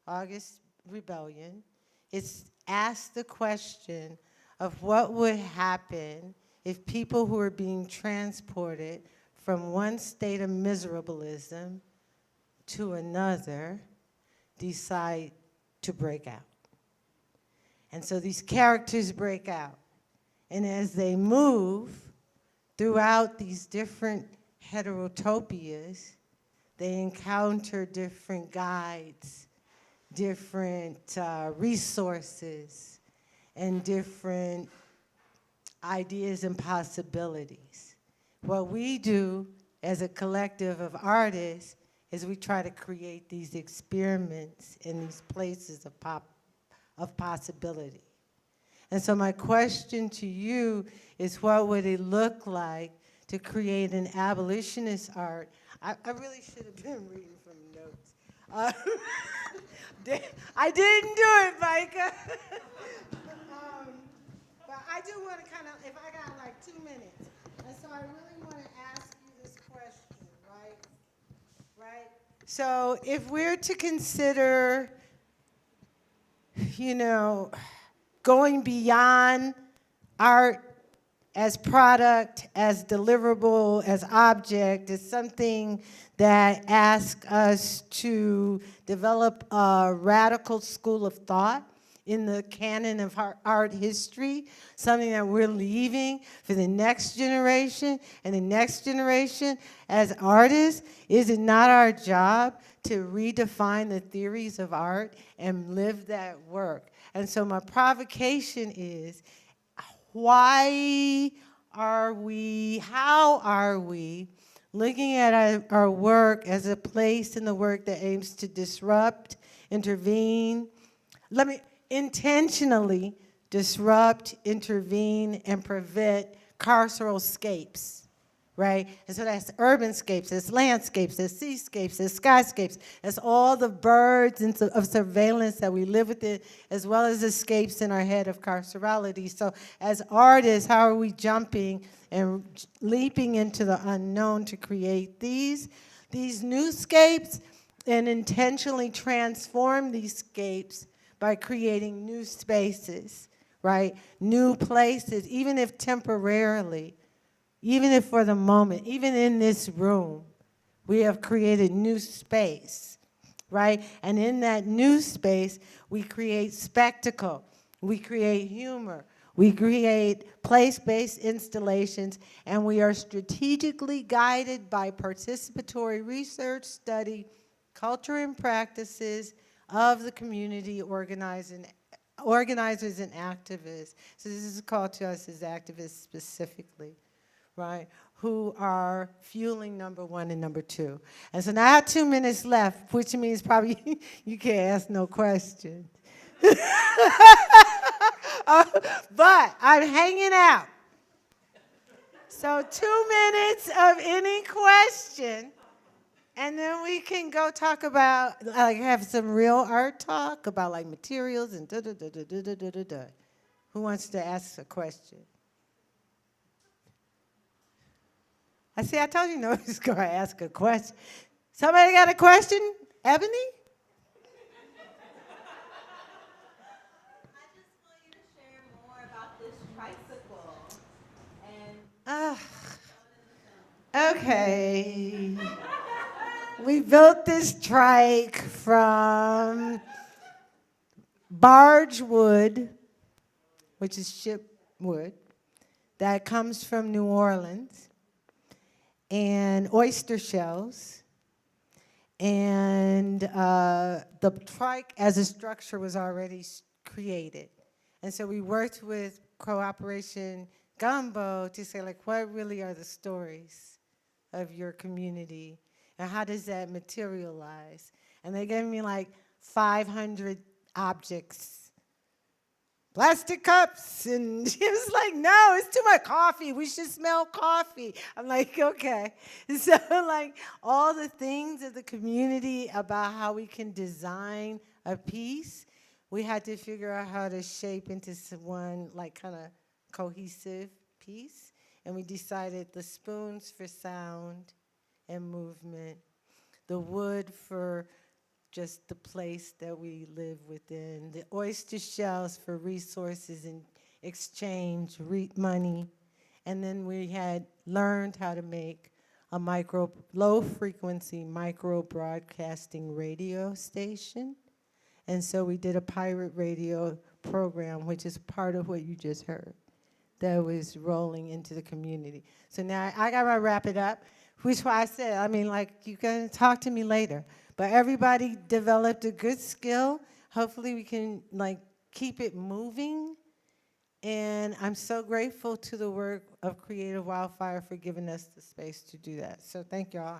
August Rebellion. It's asked the question of what would happen if people who are being transported from one state of miserableism to another decide to break out. And so these characters break out. And as they move throughout these different heterotopias, they encounter different guides, different resources, and different ideas and possibilities. What we do as a collective of artists is we try to create these experiments in these places of possibility. And so my question to you is, what would it look like to create an abolitionist art. I really should have been reading from notes. I didn't do it, Micah. But I do want to kind of, if I got like 2 minutes, and so I really want to ask you this question, right? Right? So if we're to consider, you know, going beyond art as product, as deliverable, as object, as something that asks us to develop a radical school of thought in the canon of art history, something that we're leaving for the next generation and the next generation. As artists, is it not our job to redefine the theories of art and live that work? And so my provocation is, how are we looking at our work as a place in the work that aims to disrupt, intervene, intentionally disrupt, intervene, and prevent carceral scapes, right? And so that's urban scapes, that's landscapes, that's seascapes, that's skyscapes, that's all the birds of surveillance that we live within, as well as escapes in our head of carcerality. So as artists, how are we jumping and leaping into the unknown to create these new scapes and intentionally transform these scapes by creating new spaces, right? New places, even if temporarily, even if for the moment, even in this room, we have created new space, right? And in that new space, we create spectacle, we create humor, we create place-based installations, and we are strategically guided by participatory research, study, culture, and practices of the community organizers and activists. So this is a call to us as activists specifically, right, who are fueling number 1 and number 2. And so now I have 2 minutes left, which means probably you can't ask no questions. But I'm hanging out. So 2 minutes of any question, and then we can go talk about, like, have some real art talk about, like, materials and da-da-da-da-da-da-da-da. Who wants to ask a question? I told you nobody's going to ask a question. Somebody got a question? Ebony? I just want you to share more about this tricycle. Okay. We built this trike from barge wood, which is ship wood, that comes from New Orleans, and oyster shells. And the trike as a structure was already created. And so we worked with Cooperation Gumbo to say, like, what really are the stories of your community? And how does that materialize? And they gave me like 500 objects. Plastic cups, and she was like, no, it's too much coffee. We should smell coffee. I'm like, okay. So like all the things of the community about how we can design a piece, we had to figure out how to shape into one like kind of cohesive piece. And we decided the spoons for sound and movement, the wood for just the place that we live within, the oyster shells for resources and exchange, money. And then we had learned how to make a low-frequency micro-broadcasting radio station. And so we did a pirate radio program, which is part of what you just heard, that was rolling into the community. So now I gotta wrap it up, which is why I said, I mean, like, you can talk to me later. But everybody developed a good skill. Hopefully we can like keep it moving. And I'm so grateful to the work of Creative Wildfire for giving us the space to do that. So thank y'all.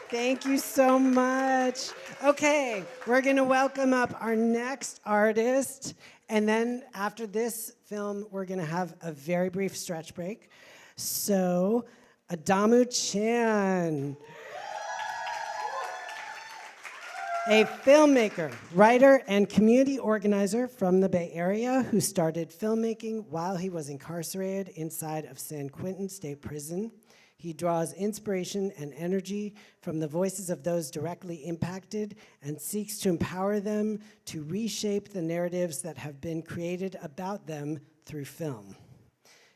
Thank you so much. Okay, we're gonna welcome up our next artist, and then after this film, we're gonna have a very brief stretch break. So, Adamu Chan, a filmmaker, writer, and community organizer from the Bay Area who started filmmaking while he was incarcerated inside of San Quentin State Prison. He draws inspiration and energy from the voices of those directly impacted and seeks to empower them to reshape the narratives that have been created about them through film.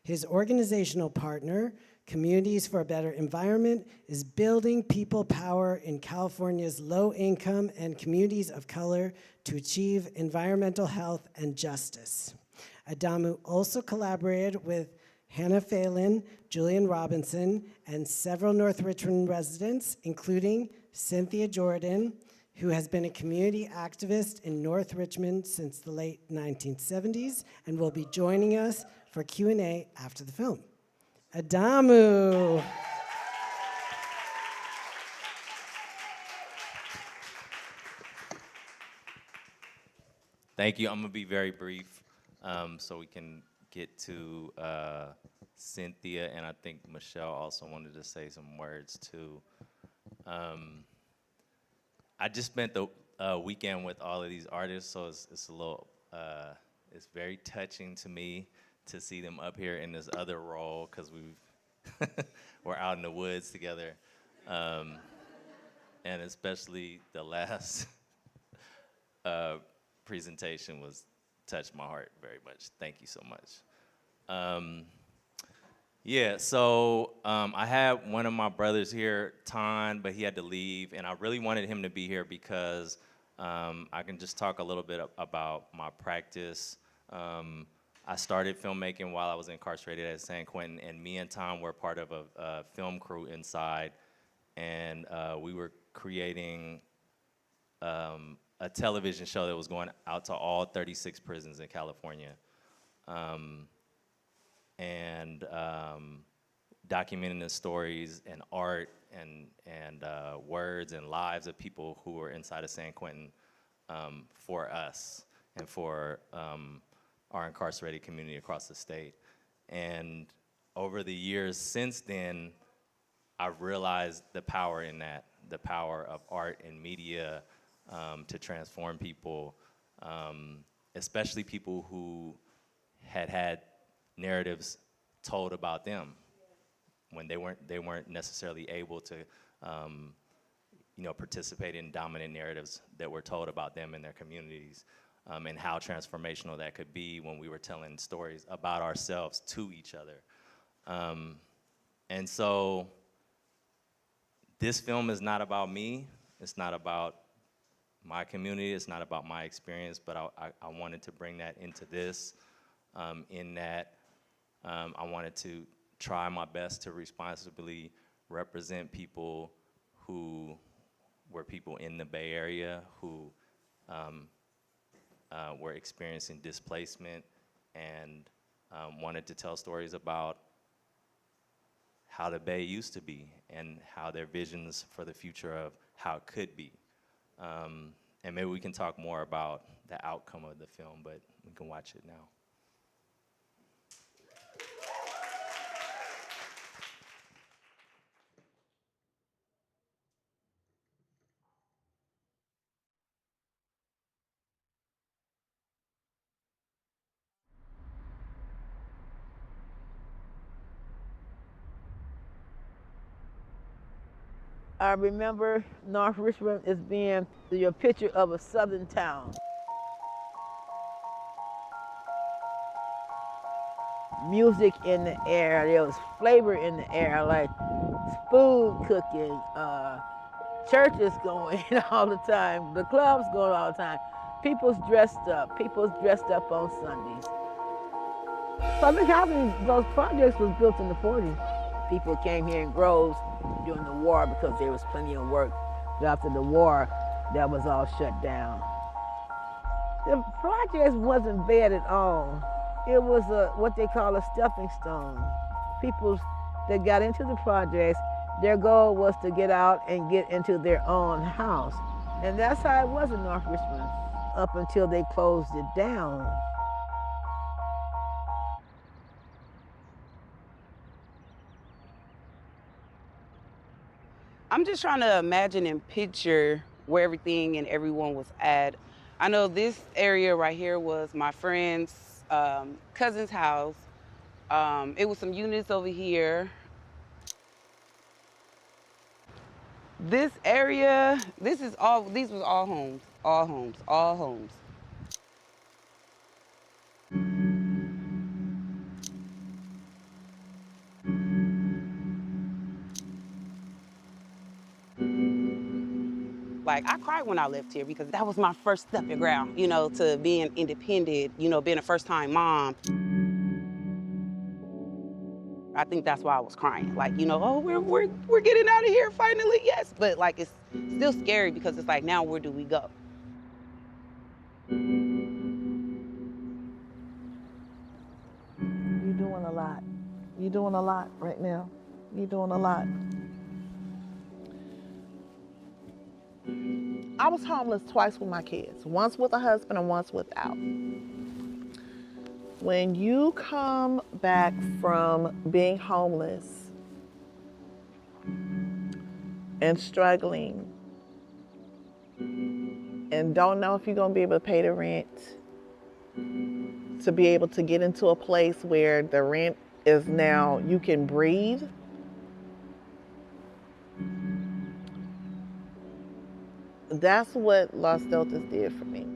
His organizational partner, Communities for a Better Environment, is building people power in California's low-income and communities of color to achieve environmental health and justice. Adamu also collaborated with Hannah Phelan, Julian Robinson, and several North Richmond residents, including Cynthia Jordan, who has been a community activist in North Richmond since the late 1970s and will be joining us for Q&A after the film. Adamu. Thank you. I'm going to be very brief so we can get to Cynthia, and I think Michelle also wanted to say some words too. I just spent the weekend with all of these artists, so it's a little, it's very touching to me to see them up here in this other role, because we're out in the woods together. And especially the last presentation touched my heart very much. Thank you so much. Yeah, so I had one of my brothers here, Tan, but he had to leave, and I really wanted him to be here because I can just talk a little bit about my practice. I started filmmaking while I was incarcerated at San Quentin, and me and Tom were part of a film crew inside, and we were creating a television show that was going out to all 36 prisons in California, and documenting the stories and art and words and lives of people who were inside of San Quentin for us and for our incarcerated community across the state. And over the years since then, I've realized the power in that, the power of art and media to transform people, especially people who had narratives told about them when they weren't necessarily able to participate in dominant narratives that were told about them in their communities. And how transformational that could be when we were telling stories about ourselves to each other. And so this film is not about me. It's not about my community. It's not about my experience, but I wanted to bring that into this, in that I wanted to try my best to responsibly represent people who were people in the Bay Area who were experiencing displacement and wanted to tell stories about how the Bay used to be and how their visions for the future of how it could be. And maybe we can talk more about the outcome of the film, but we can watch it now. I remember North Richmond as being your picture of a southern town. Music in the air, there was flavor in the air, like food cooking, churches going all the time, the clubs going all the time. People's dressed up on Sundays. Public housing, those projects was built in the 40s. People came here in groves during the war because there was plenty of work. But after the war, that was all shut down. The projects wasn't bad at all. It was what they call a stepping stone. People that got into the projects Their goal was to get out and get into their own house. And that's how it was in North Richmond up until they closed it down. I'm just trying to imagine and picture where everything and everyone was at. I know this area right here was my friend's cousin's house. It was some units over here. This area, these was all homes, all homes, all homes. Like, I cried when I left here because that was my first stepping ground, you know, to being independent, you know, being a first-time mom. I think that's why I was crying. Like, you know, oh, we're getting out of here finally, yes. But like, it's still scary because it's like, now where do we go? You're doing a lot. You're doing a lot right now. You're doing a lot. I was homeless twice with my kids, once with a husband and once without. When you come back from being homeless and struggling and don't know if you're gonna be able to pay the rent, to be able to get into a place where the rent is now, you can breathe, that's what Los Deltas did for me.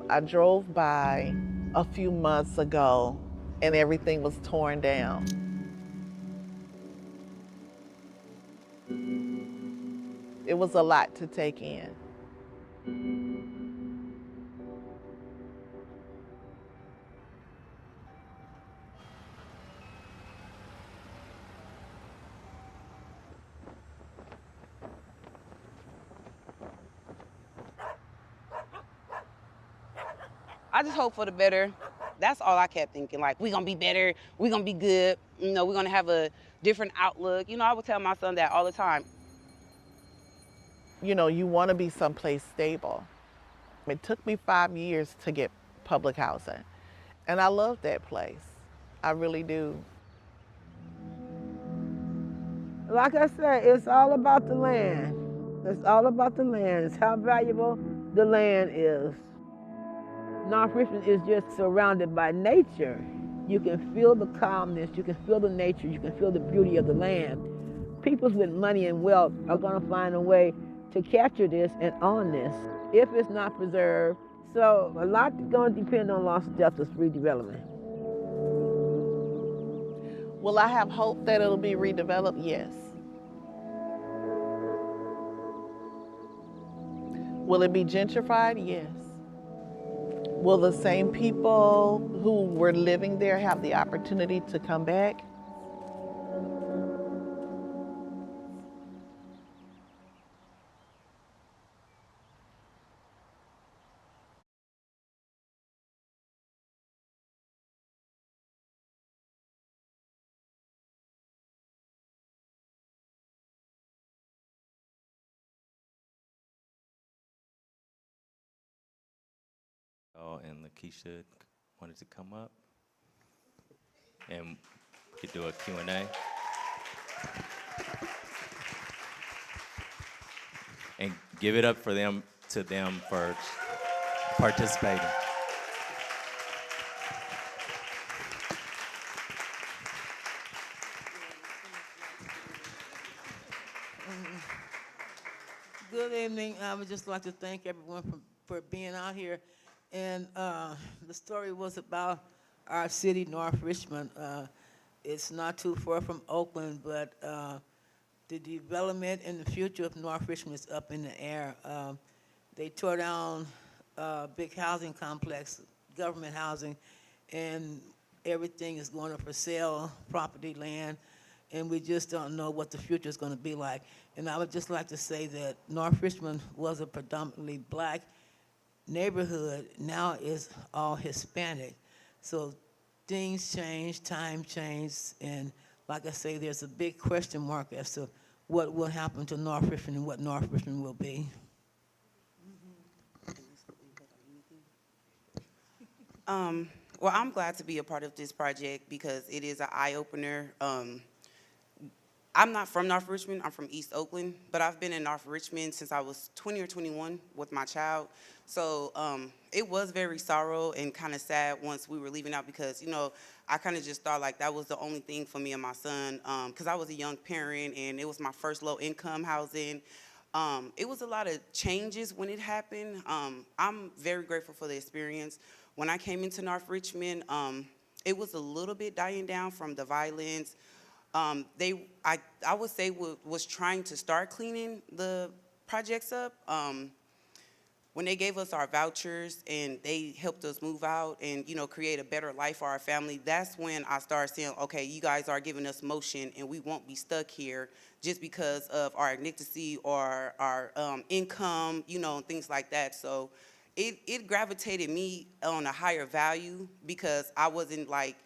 I drove by a few months ago and everything was torn down. It was a lot to take in. I just hope for the better. That's all I kept thinking, like, we're gonna be better, we're gonna be good, you know, we're gonna have a different outlook. You know, I would tell my son that all the time. You know, you wanna be someplace stable. It took me 5 years to get public housing, and I love that place. I really do. Like I said, it's all about the land. It's all about the land. It's how valuable the land is. North Richmond is just surrounded by nature. You can feel the calmness, you can feel the nature, you can feel the beauty of the land. People with money and wealth are gonna find a way to capture this and own this if it's not preserved. So a lot is gonna depend on Los Deltas redevelopment. Will I have hope that it'll be redeveloped? Yes. Will it be gentrified? Yes. Will the same people who were living there have the opportunity to come back? Oh, and Lakeisha wanted to come up, and we could do a Q&A. And give it up for them, to them for participating. Good evening. I would just like to thank everyone for being out here. And the story was about our city, North Richmond. It's not too far from Oakland, but the development in the future of North Richmond is up in the air. They tore down a big housing complex, government housing, and everything is going up for sale, property, land, and we just don't know what the future is going to be like. And I would just like to say that North Richmond was a predominantly black neighborhood, now is all Hispanic. So things change, time changes, and like I say, there's a big question mark as to what will happen to North Richmond and what North Richmond will be. Well, I'm glad to be a part of this project because it is an eye-opener. I'm not from North Richmond, I'm from East Oakland, but I've been in North Richmond since I was 20 or 21 with my child. So it was very sorrow and kind of sad once we were leaving out because, you know, I kind of just thought like that was the only thing for me and my son because I was a young parent and it was my first low-income housing. It was a lot of changes when it happened. I'm very grateful for the experience. When I came into North Richmond, it was a little bit dying down from the violence. I would say was trying to start cleaning the projects up. When they gave us our vouchers and they helped us move out and, you know, create a better life for our family, that's when I started saying, okay, you guys are giving us motion and we won't be stuck here just because of our ethnicity or our income, you know, and things like that. So it gravitated me on a higher value because I wasn't like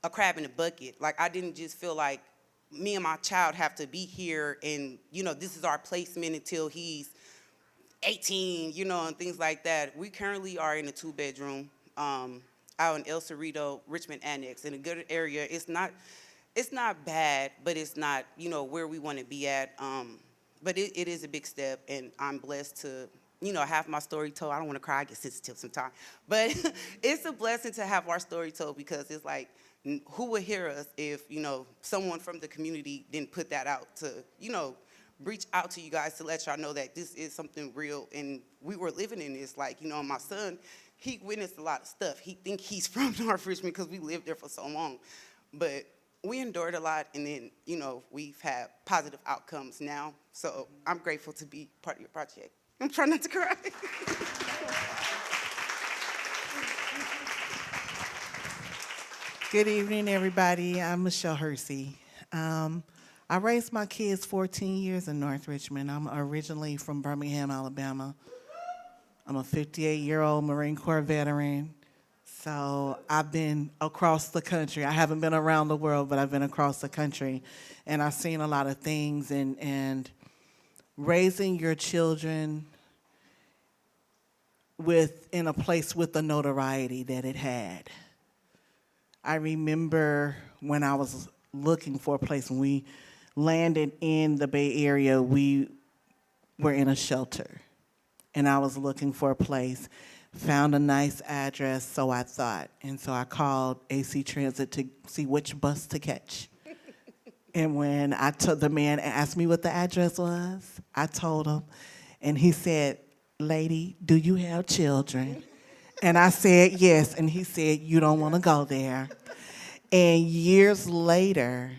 a crab in a bucket. Like I didn't just feel like me and my child have to be here and, you know, this is our placement until he's 18, you know, and things like that. We currently are in a 2-bedroom out in El Cerrito, Richmond Annex, in a good area. It's not bad, but it's not, you know, where we want to be at. But it is a big step, and I'm blessed to, you know, have my story told. I don't want to cry, I get sensitive sometimes. But it's a blessing to have our story told because it's like, who would hear us if, you know, someone from the community didn't put that out to, you know, reach out to you guys to let y'all know that this is something real and we were living in this. Like, you know, my son, he witnessed a lot of stuff. He think he's from North Richmond because we lived there for so long. But we endured a lot and then, you know, we've had positive outcomes now. So I'm grateful to be part of your project. I'm trying not to cry. Good evening, everybody. I'm Michelle Hersey. I raised my kids 14 years in North Richmond. I'm originally from Birmingham, Alabama. I'm a 58-year-old Marine Corps veteran. So I've been across the country. I haven't been around the world, but I've been across the country. And I've seen a lot of things. And raising your children in a place with the notoriety that it had. I remember when I was looking for a place, when we landed in the Bay Area, we were in a shelter. And I was looking for a place, found a nice address, so I thought. And so I called AC Transit to see which bus to catch. And when the man asked me what the address was, I told him. And he said, "Lady, do you have children?" And I said, "Yes." And he said, "You don't want to go there." And years later,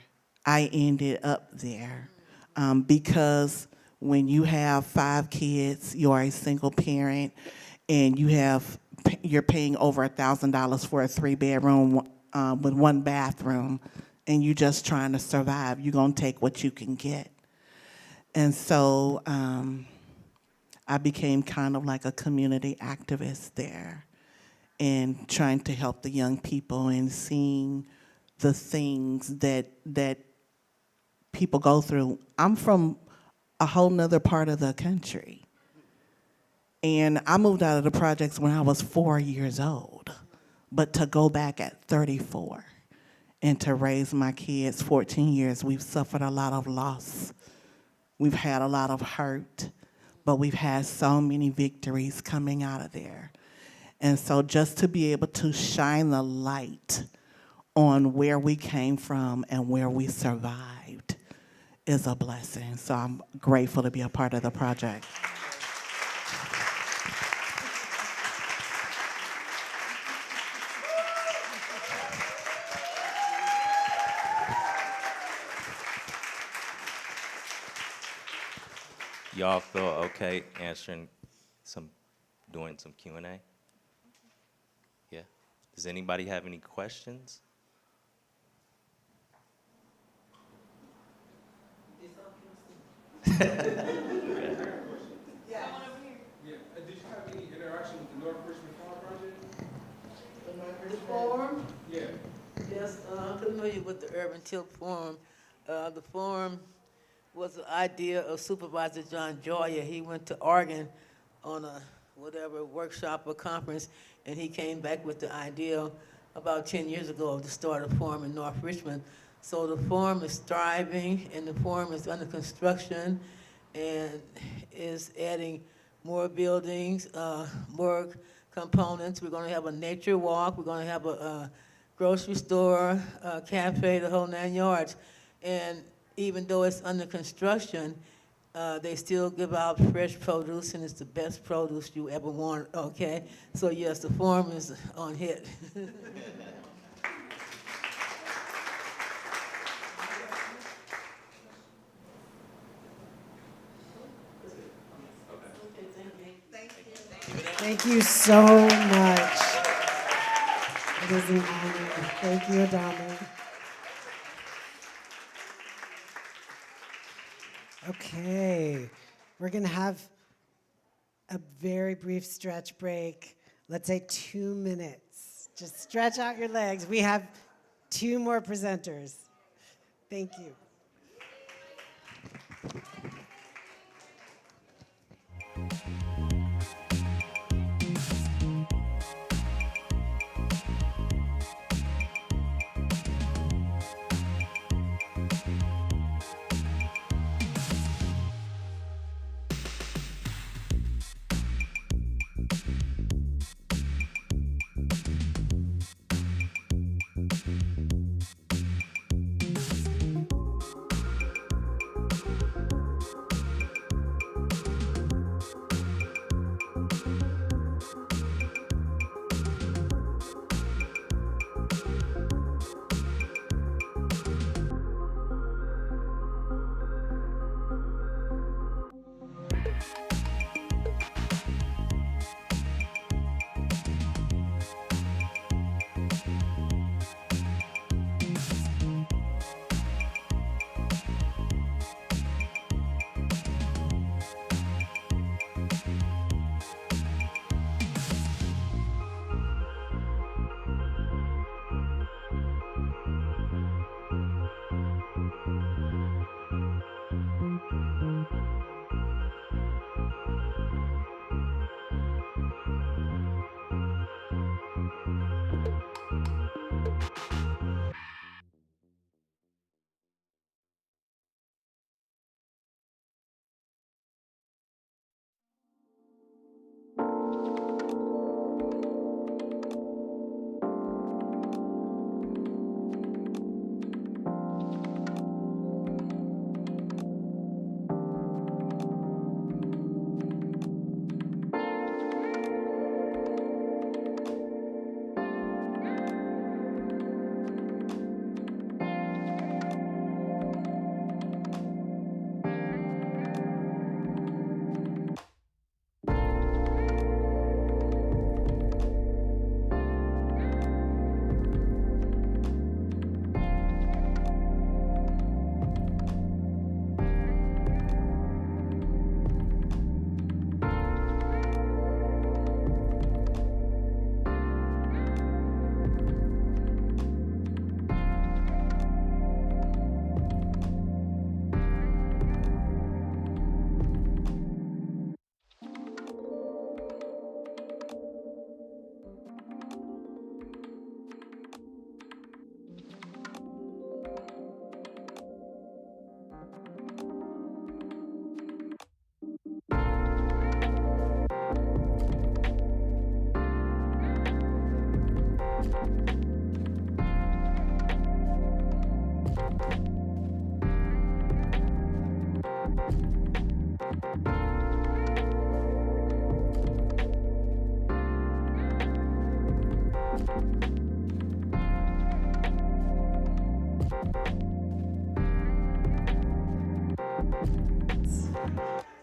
I ended up there because when you have 5 kids, you are a single parent, and you're paying over $1,000 for a 3-bedroom with 1 bathroom, and you're just trying to survive. You're gonna take what you can get. And so I became kind of like a community activist there, and trying to help the young people and seeing the things that people go through. I'm from a whole nother part of the country. And I moved out of the projects when I was 4 years old. But to go back at 34 and to raise my kids 14 years, we've suffered a lot of loss. We've had a lot of hurt, but we've had so many victories coming out of there. And so just to be able to shine the light on where we came from and where we survived is a blessing. So I'm grateful to be a part of the project. Y'all feel okay doing some Q&A? Yeah. Does anybody have any questions? Yeah. Did you have any interaction with the North Richmond Farm Project? The farm? Yeah. Urban Tilt Forum. The forum was the idea of Supervisor John Joya. He went to Oregon on a whatever workshop or conference, and he came back with the idea about 10 years ago to start a forum in North Richmond. So the forum is thriving, and the forum is under construction, and is adding more buildings, more components. We're going to have a nature walk. We're going to have a grocery store, a cafe, the whole 9 yards. And even though it's under construction, they still give out fresh produce, and it's the best produce you ever want, okay? So yes, the forum is on hit. Thank you so much. It is an honor. Thank you, Adamu. Okay, we're gonna have a very brief stretch break. Let's say 2 minutes. Just stretch out your legs. We have 2 more presenters. Thank you.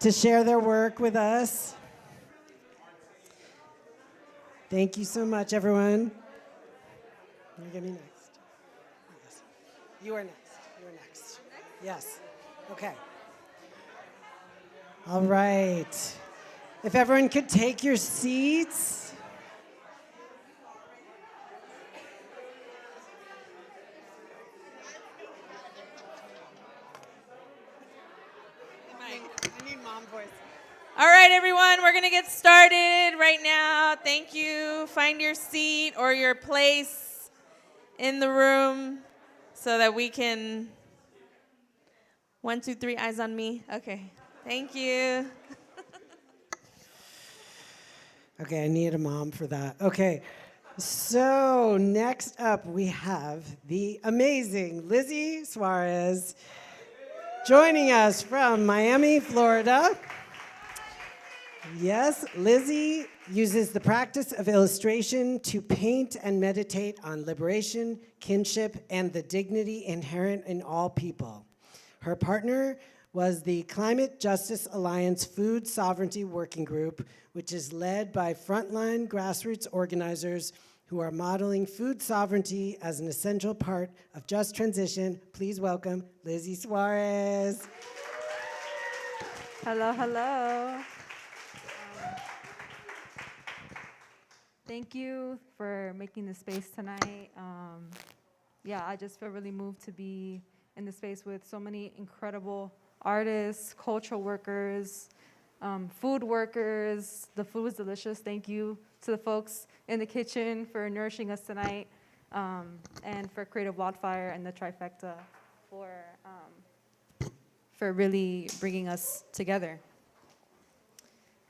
To share their work with us. Thank you so much, everyone. You're gonna be next. Yes. You are next. You are next. Yes. Okay. All right. If everyone could take your seats. All right, everyone, we're going to get started right now. Thank you. Find your seat or your place in the room so that we can... 1, 2, 3, eyes on me. Okay. Thank you. Okay, I need a mom for that. Okay, so next up we have the amazing Lizzy Suarez joining us from Miami, Florida. Yes, Lizzy uses the practice of illustration to paint and meditate on liberation, kinship, and the dignity inherent in all people. Her partner was the Climate Justice Alliance Food Sovereignty Working Group, which is led by frontline grassroots organizers who are modeling food sovereignty as an essential part of just transition. Please welcome Lizzy Suarez. Hello, hello. Thank you for making the space tonight. Yeah, I just feel really moved to be in the space with so many incredible artists, cultural workers, food workers. The food was delicious. Thank you to the folks in the kitchen for nourishing us tonight, and for Creative Wildfire and the Trifecta for really bringing us together.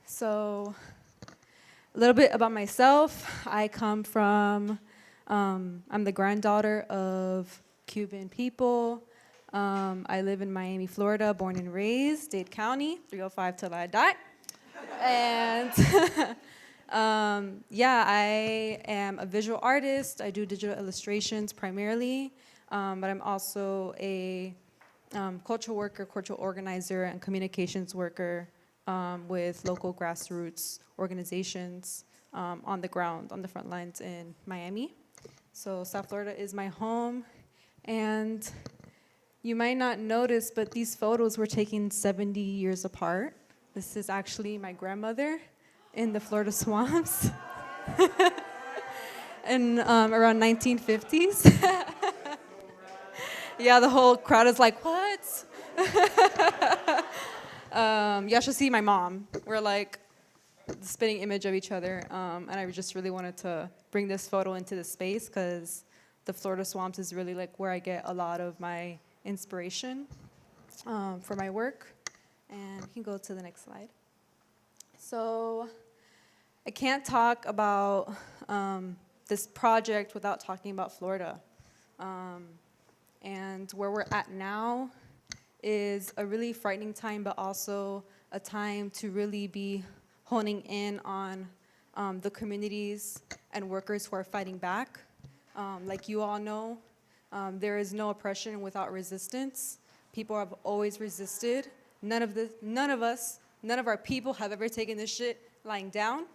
So a little bit about myself. I come from, I'm the granddaughter of Cuban people. I live in Miami, Florida, born and raised, Dade County, 305 till I die. And yeah, I am a visual artist. I do digital illustrations primarily, but I'm also a cultural worker, cultural organizer, and communications worker with local grassroots organizations on the ground, on the front lines in Miami. So South Florida is my home, and you might not notice, but these photos were taken 70 years apart. This is actually my grandmother in the Florida swamps in around 1950s. Yeah, the whole crowd is like, what? You should see my mom. We're like the spitting image of each other. And I just really wanted to bring this photo into the space because the Florida swamps is really like where I get a lot of my inspiration for my work. And we can go to the next slide. So I can't talk about this project without talking about Florida. And where we're at now is a really frightening time, but also a time to really be honing in on the communities and workers who are fighting back. Like you all know, there is no oppression without resistance. People have always resisted. None of our people have ever taken this shit lying down.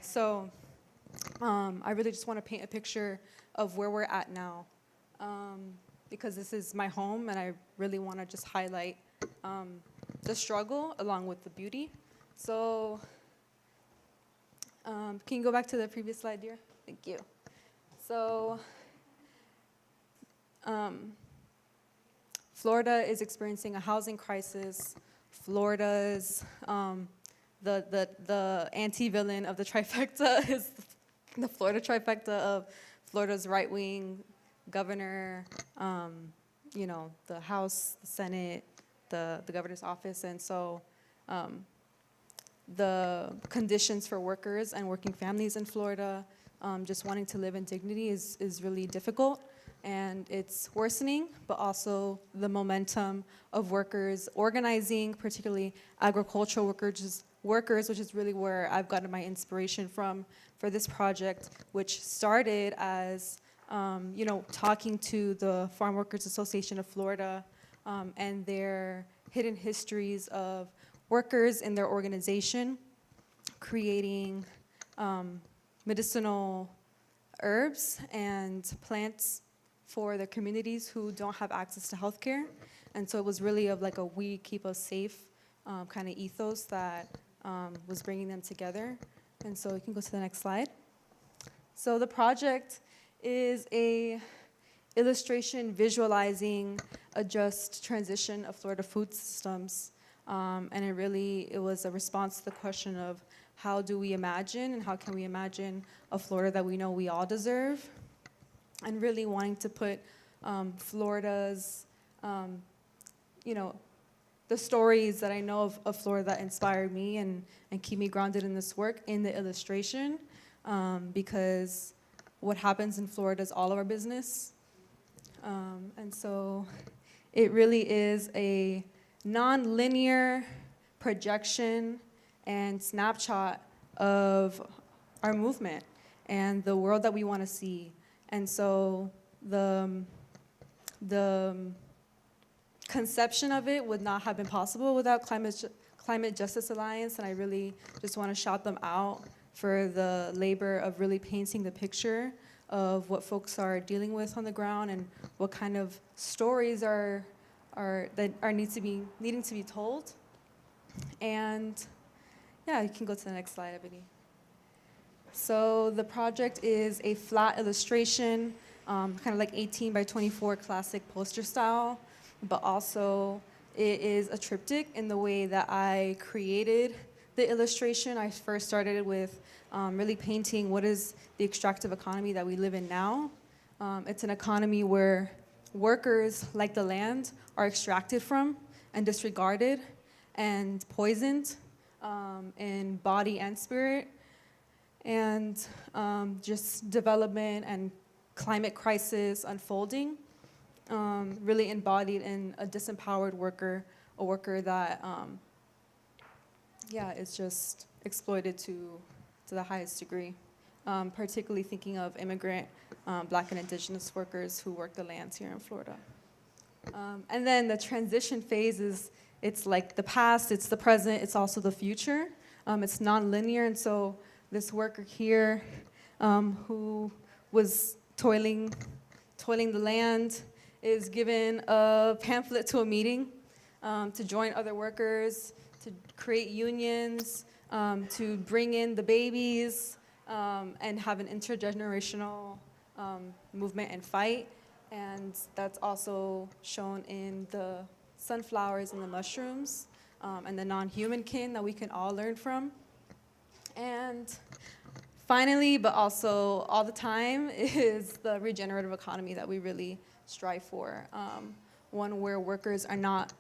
So I really just want to paint a picture of where we're at now. Because this is my home, and I really want to just highlight the struggle along with the beauty. So can you go back to the previous slide, dear? Thank you. So Florida is experiencing a housing crisis. Florida's, the anti-villain of the trifecta is the Florida trifecta of Florida's right-wing governor, you know, the House, the Senate, the governor's office. And so the conditions for workers and working families in Florida, just wanting to live in dignity is really difficult. And it's worsening, but also the momentum of workers organizing, particularly agricultural workers, which is really where I've gotten my inspiration from for this project, which started as you know, talking to the Farm Workers Association of Florida and their hidden histories of workers in their organization creating medicinal herbs and plants for the communities who don't have access to healthcare. And so it was really of like a we keep us safe kind of ethos that was bringing them together. And so we can go to the next slide. So the project is a illustration visualizing a just transition of Florida food systems And it was a response to the question of how do we imagine and how can we imagine a Florida that we know we all deserve, and really wanting to put Florida's, the stories that I know of Florida that inspired me and keep me grounded in this work in the illustration, because what happens in Florida is all of our business. And so it really is a non-linear projection and snapshot of our movement and the world that we want to see. And so the conception of it would not have been possible without Climate Justice Alliance, and I really just want to shout them out for the labor of really painting the picture of what folks are dealing with on the ground and what kind of stories needing to be told. And yeah, you can go to the next slide, Ebony. So the project is a flat illustration, kind of like 18 by 24 classic poster style, but also it is a triptych in the way that I created the illustration. I first started with really painting what is the extractive economy that we live in now. It's an economy where workers, like the land, are extracted from and disregarded and poisoned in body and spirit, and just development and climate crisis unfolding, really embodied in a disempowered worker, a worker that, is just exploited to the highest degree, particularly thinking of immigrant Black and Indigenous workers who work the lands here in Florida. And then the transition phase is, it's like the past, it's the present, it's also the future. It's non-linear, and so this worker here who was toiling the land is given a pamphlet to a meeting to join other workers, to create unions, to bring in the babies, and have an intergenerational movement and fight. And that's also shown in the sunflowers and the mushrooms, and the non-human kin that we can all learn from. And finally, but also all the time, is the regenerative economy that we really strive for. One where workers are not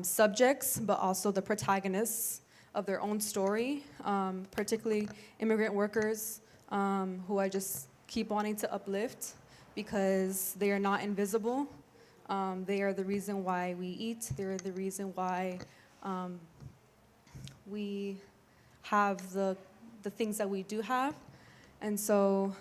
subjects, but also the protagonists of their own story, particularly immigrant workers who I just keep wanting to uplift because they are not invisible. They are the reason why we eat. They are the reason why we have the things that we do have. And so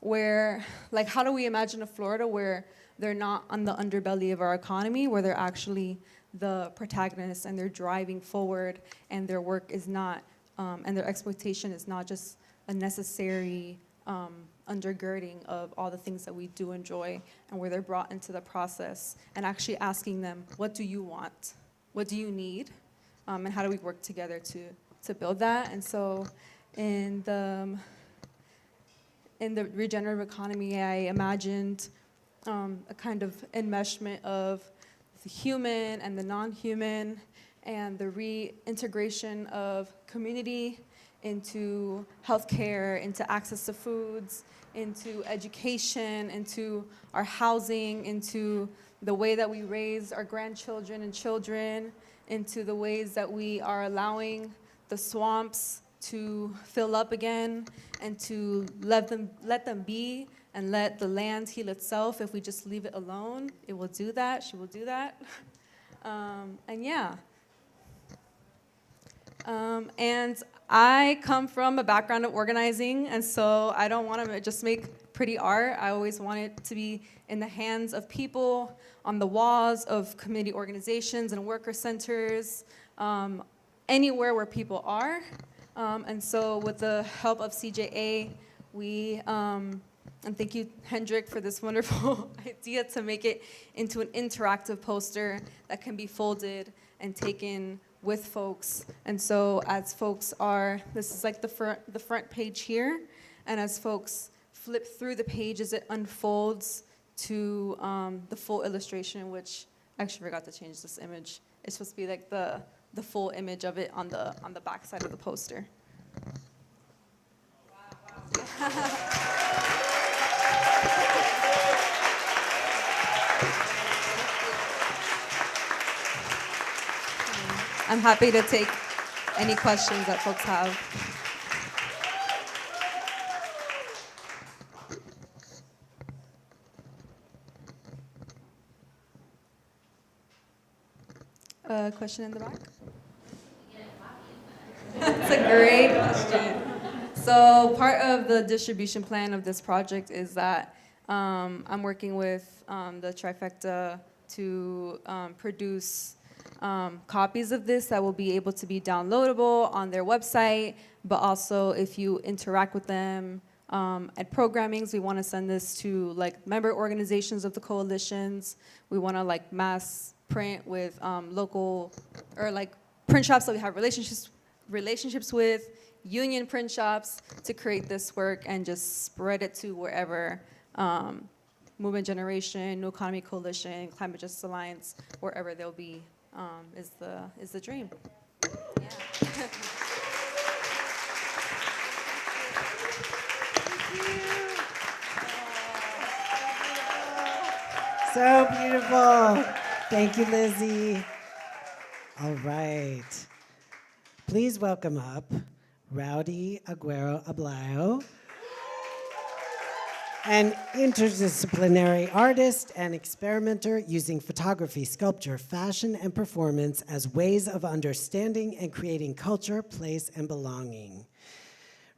how do we imagine a Florida where they're not on the underbelly of our economy, where they're actually the protagonists and they're driving forward, and their work is not, and their exploitation is not just a necessary undergirding of all the things that we do enjoy, and where they're brought into the process and actually asking them, what do you want? What do you need? And how do we work together to build that? And so in the regenerative economy, I imagined a kind of enmeshment of the human and the non-human, and the reintegration of community into healthcare, into access to foods, into education, into our housing, into the way that we raise our grandchildren and children, into the ways that we are allowing the swamps to fill up again, and to let them be, and let the land heal itself. If we just leave it alone, it will do that. She will do that. And I come from a background of organizing, and so I don't want to just make pretty art. I always want it to be in the hands of people, on the walls of community organizations and worker centers, anywhere where people are. And so with the help of CJA, we, and thank you, Hendrik, for this wonderful idea to make it into an interactive poster that can be folded and taken with folks. And so as folks this is like the front page here, and as folks flip through the pages, it unfolds to the full illustration, which I actually forgot to change this image. it's supposed to be like the full image of it on the back side of the poster. I'm happy to take any questions that folks have. A question in the back? That's a great question. So part of the distribution plan of this project is that I'm working with the Trifecta to produce copies of this that will be able to be downloadable on their website, but also if you interact with them at programmings, we want to send this to like member organizations of the coalitions. We want to like mass print with local or like print shops that we have relationships with, union print shops, to create this work and just spread it to wherever Movement Generation, New Economy Coalition, Climate Justice Alliance, wherever they'll be, is the dream. Yeah. So beautiful. Thank you, Lizzy. All right. Please welcome up Rowdy Aguero Ablo, an interdisciplinary artist and experimenter using photography, sculpture, fashion, and performance as ways of understanding and creating culture, place, and belonging.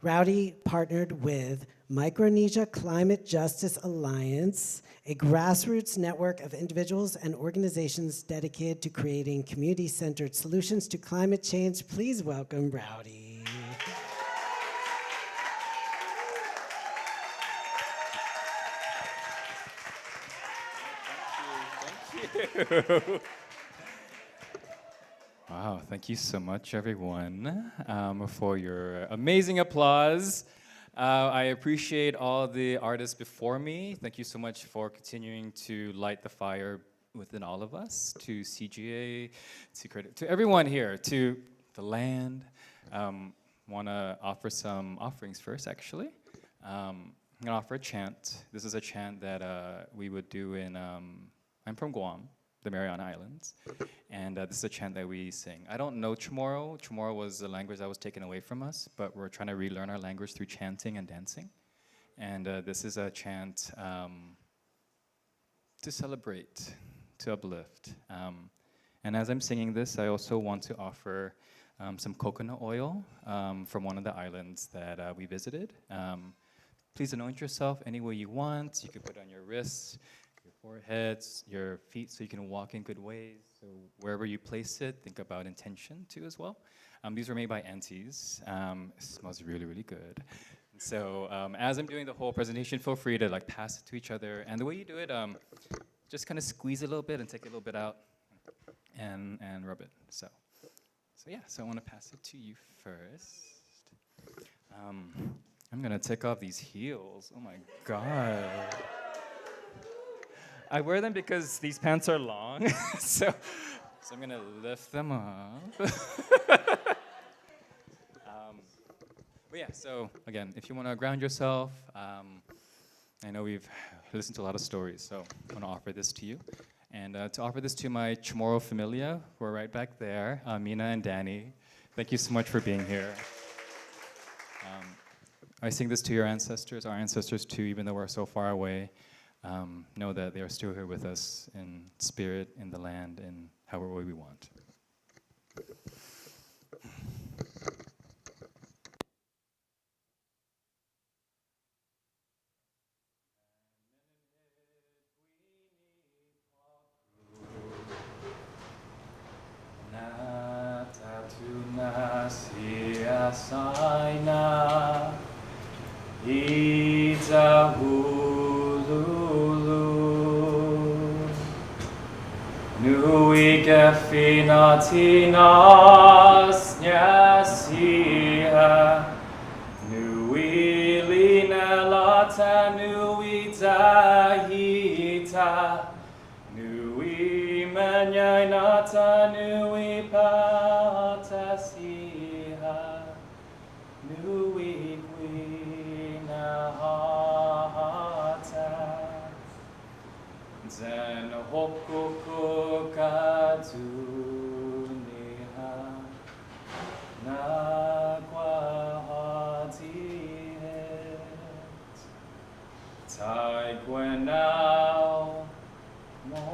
Rowdy partnered with Micronesia Climate Justice Alliance, a grassroots network of individuals and organizations dedicated to creating community-centered solutions to climate change. Please welcome Rowdy. Thank you. Wow, thank you so much, everyone, for your amazing applause. I appreciate all the artists before me. Thank you so much for continuing to light the fire within all of us, to CGA, to everyone here, to the land. Want to offer some offerings first, actually. I'm going to offer a chant. This is a chant that we would do in, I'm from Guam, the Mariana Islands, and this is a chant that we sing. I don't know Chamorro. Chamorro was a language that was taken away from us, but we're trying to relearn our language through chanting and dancing. And this is a chant to celebrate, to uplift. And as I'm singing this, I also want to offer some coconut oil from one of the islands that we visited. Please anoint yourself any way you want. You can put it on your wrists, foreheads, your feet, so you can walk in good ways. So wherever you place it, think about intention too as well. These were made by aunties. It smells really, really good. So as I'm doing the whole presentation, feel free to like pass it to each other. And the way you do it, just kind of squeeze a little bit and take a little bit out and rub it. So yeah, so I want to pass it to you first. I'm gonna take off these heels. Oh my God. I wear them because these pants are long, so I'm gonna lift them up. But yeah, so again, if you wanna ground yourself, I know we've listened to a lot of stories, so I wanna offer this to you. And to offer this to my Chamorro familia, who are right back there, Mina and Danny. Thank you so much for being here. I sing this to your ancestors, our ancestors too, even though we're so far away. Know that they are still here with us in spirit, in the land, in however way we want. Finatinas nyasia nui linelata nui tahita nui Tanyai nata nui pata siha nui kui na hata Zen hokuku katu niha na kwa hati het Tai gwenau mo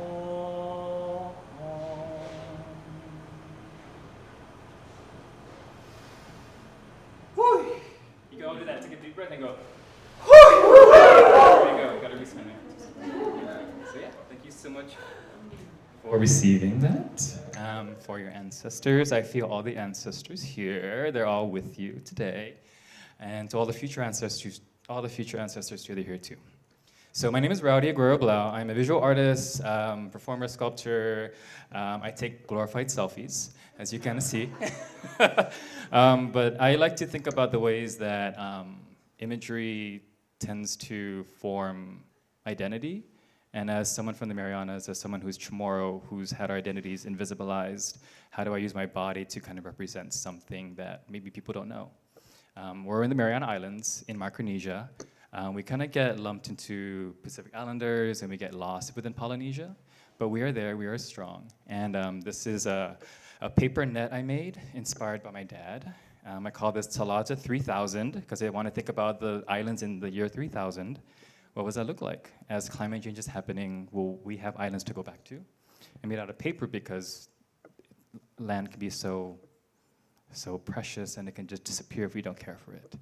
Woo! You go do that. Take a deep breath and go. Woo! There you go. Gotta respond it. So yeah, thank you so much for receiving that. For your ancestors, I feel all the ancestors here. They're all with you today, and to all the future ancestors too, they're here too. So my name is Rowdy Aguero Ablo. I'm a visual artist, performer, sculptor. I take glorified selfies, as you kind of see. But I like to think about the ways that imagery tends to form identity. And as someone from the Marianas, as someone who's Chamorro, who's had our identities invisibilized, how do I use my body to kind of represent something that maybe people don't know? We're in the Mariana Islands in Micronesia. We kind of get lumped into Pacific Islanders and we get lost within Polynesia, but we are there, we are strong. And this is a paper net I made inspired by my dad. I call this Talata 3000 because I want to think about the islands in the year 3000. What does that look like? As climate change is happening, will we have islands to go back to? I made out of paper because land can be so precious and it can just disappear if we don't care for it.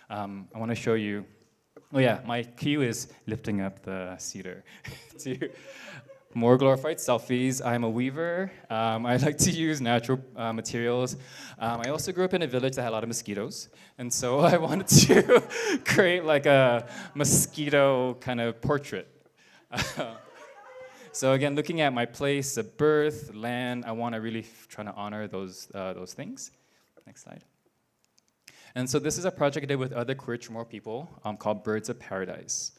I want to show you, oh yeah, my cue is lifting up the cedar to more glorified selfies. I'm a weaver. I like to use natural materials. I also grew up in a village that had a lot of mosquitoes. And so I wanted to create like a mosquito kind of portrait. So again, looking at my place of birth, land, I want to really try to honor those things. Next slide. And so this is a project I did with other queer Chamorro people called Birds of Paradise.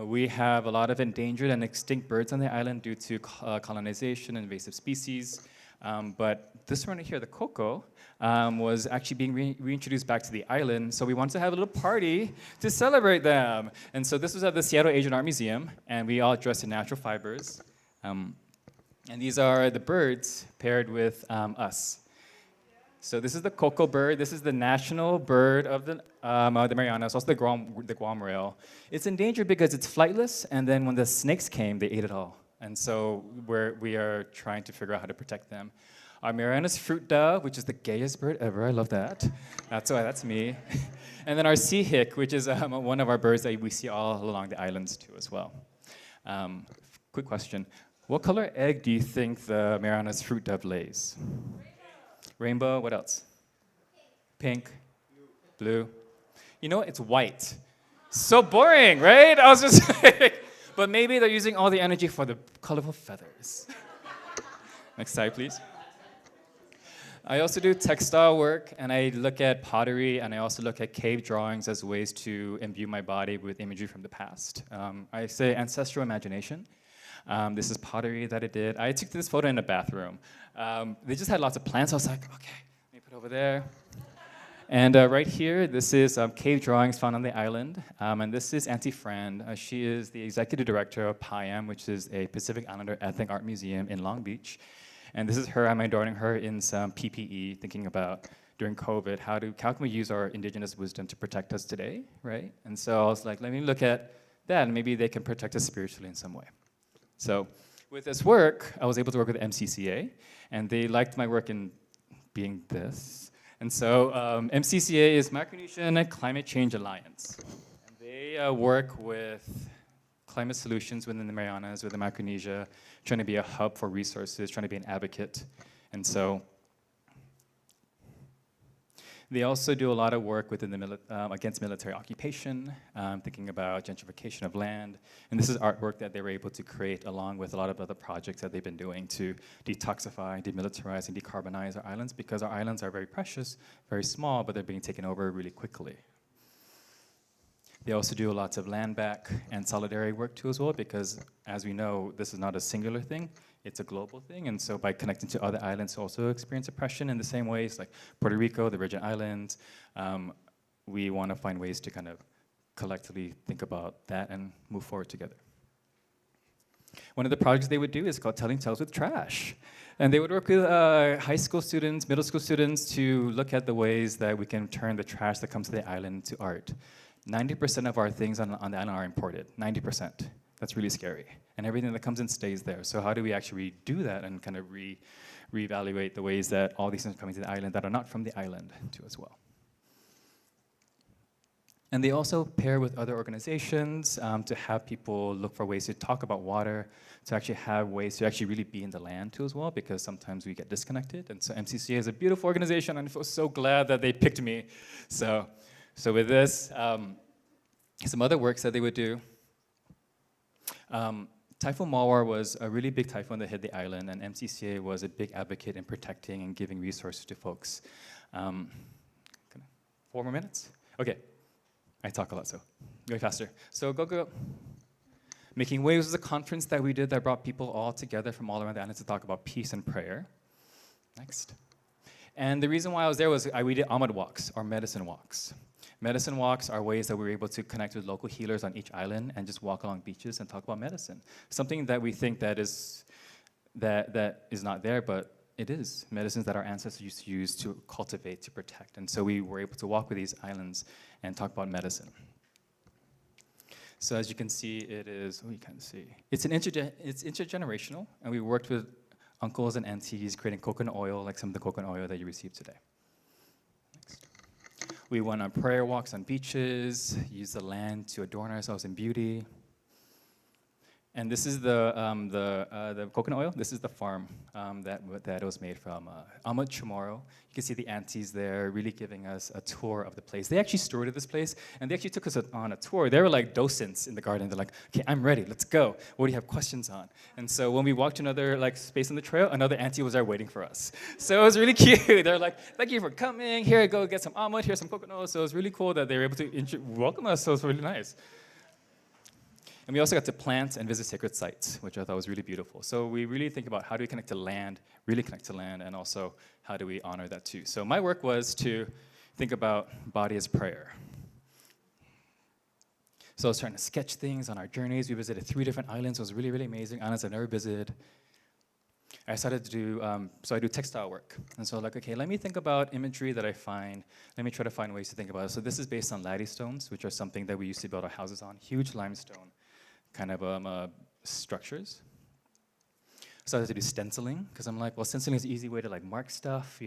We have a lot of endangered and extinct birds on the island due to colonization and invasive species. But this one here, the Coco, was actually being reintroduced back to the island. So we wanted to have a little party to celebrate them. And so this was at the Seattle Asian Art Museum, and we all dressed in natural fibers. And these are the birds paired with us. So this is the Coco bird. This is the national bird of the Marianas, also the Guam rail. It's endangered because it's flightless, and then when the snakes came, they ate it all. And so we are trying to figure out how to protect them. Our Marianas fruit dove, which is the gayest bird ever. I love that. That's me. And then our sea hick, which is one of our birds that we see all along the islands too as well. Quick question. What color egg do you think the Marianas fruit dove lays? Rainbow, what else? Pink, blue. You know, it's white. So boring, right? I was just like, but maybe they're using all the energy for the colorful feathers. Next slide, please. I also do textile work, and I look at pottery, and I also look at cave drawings as ways to imbue my body with imagery from the past. I say ancestral imagination. This is pottery that I did. I took this photo in a bathroom. They just had lots of plants. I was like, okay, let me put it over there. And right here, this is cave drawings found on the island. And this is Auntie Fran. She is the executive director of PIAM, which is a Pacific Islander Ethnic Art Museum in Long Beach. And this is her. I'm adorning her in some PPE, thinking about during COVID, how can we use our indigenous wisdom to protect us today, right? And so I was like, let me look at that, and maybe they can protect us spiritually in some way. So with this work, I was able to work with MCCA, and they liked my work in being this. And so MCCA is Micronesian Climate Change Alliance. And they work with climate solutions within the Marianas, within Micronesia, trying to be a hub for resources, trying to be an advocate. And so they also do a lot of work within the against military occupation, thinking about gentrification of land. And this is artwork that they were able to create along with a lot of other projects that they've been doing to detoxify, demilitarize, and decarbonize our islands, because our islands are very precious, very small, but they're being taken over really quickly. They also do lots of land back and solidarity work too as well, because as we know, this is not a singular thing. it's a global thing. And so by connecting to other islands who also experience oppression in the same ways, like Puerto Rico, the Virgin Islands, we want to find ways to kind of collectively think about that and move forward together. One of the projects they would do is called Telling Tales with Trash. And they would work with high school students, middle school students to look at the ways that we can turn the trash that comes to the island into art. 90% of our things on the island are imported, 90%. That's really scary. And everything that comes in stays there. So how do we actually do that and kind of reevaluate the ways that all these things are coming to the island that are not from the island too as well? And they also pair with other organizations to have people look for ways to talk about water, to actually have ways to actually really be in the land too as well, because sometimes we get disconnected. And so MCCA is a beautiful organization, and I feel so glad that they picked me. So with this, some other works that they would do. Typhoon Mawar was a really big typhoon that hit the island, and MCCA was a big advocate in protecting and giving resources to folks. 4 more minutes? Okay. I talk a lot, so go faster. So go. Making Waves was a conference that we did that brought people all together from all around the island to talk about peace and prayer. Next. And the reason why I was there was we did Ahmad walks, or medicine walks. Medicine walks are ways that we were able to connect with local healers on each island and just walk along beaches and talk about medicine. Something that we think that is not there, but it is. Medicines that our ancestors used to use to cultivate, to protect. And so we were able to walk with these islands and talk about medicine. So as you can see, it's intergenerational, and we worked with uncles and aunties creating coconut oil, like some of the coconut oil that you received today. Next. We went on prayer walks on beaches, used the land to adorn ourselves in beauty. And this is the coconut oil. This is the farm that it was made from. Ahmad Chamorro. You can see the aunties there really giving us a tour of the place. They actually stewarded this place, and they actually took us on a tour. They were like docents in the garden. They're like, okay, I'm ready, let's go. What do you have questions on? And so when we walked to another space on the trail, another auntie was there waiting for us. So it was really cute. They're like, thank you for coming. Here, go get some Ahmad. Here's some coconut oil. So it was really cool that they were able to welcome us. So it was really nice. And we also got to plant and visit sacred sites, which I thought was really beautiful. So we really think about how do we connect to land, really connect to land, and also how do we honor that too. So my work was to think about body as prayer. So I was trying to sketch things on our journeys. We visited 3 different islands. It was really, really amazing. Islands I've never visited. I started to do, so I do textile work. And so like, okay, let me think about imagery that I find. Let me try to find ways to think about it. So this is based on laddie stones, which are something that we used to build our houses on. Huge limestone kind of structures. Started to do stenciling, because I'm like, well, stenciling is an easy way to mark stuff,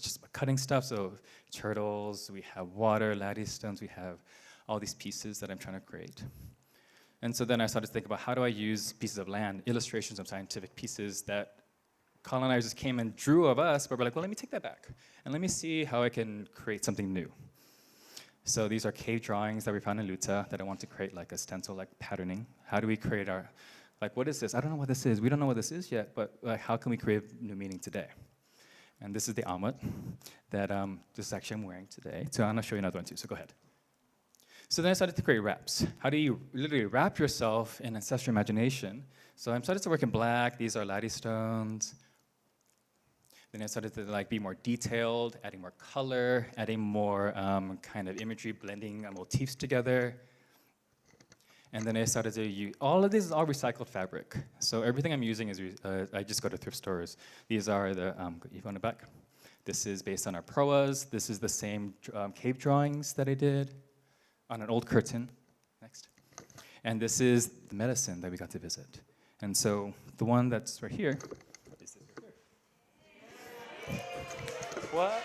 just cutting stuff. So turtles, we have water, laddie stones, we have all these pieces that I'm trying to create. And so then I started to think about how do I use pieces of land, illustrations of scientific pieces that colonizers came and drew of us, but we're like, well, let me take that back, and let me see how I can create something new. So these are cave drawings that we found in Luta that I want to create like a stencil, like patterning. How do we create our, what is this? I don't know what this is. We don't know what this is yet, but how can we create new meaning today? And this is the Ahmad that this actually I'm wearing today. So I'm gonna show you another one too, so go ahead. So then I started to create wraps. How do you literally wrap yourself in ancestral imagination? So I started to work in black. These are laddie stones. Then I started to be more detailed, adding more color, adding more kind of imagery, blending motifs together. And then I started to use, all of this is all recycled fabric. So everything I'm using is, I just go to thrift stores. These are the, even on the back. This is based on our proas. This is the same cave drawings that I did on an old curtain. Next. And this is the medicine that we got to visit. And so the one that's right here, What?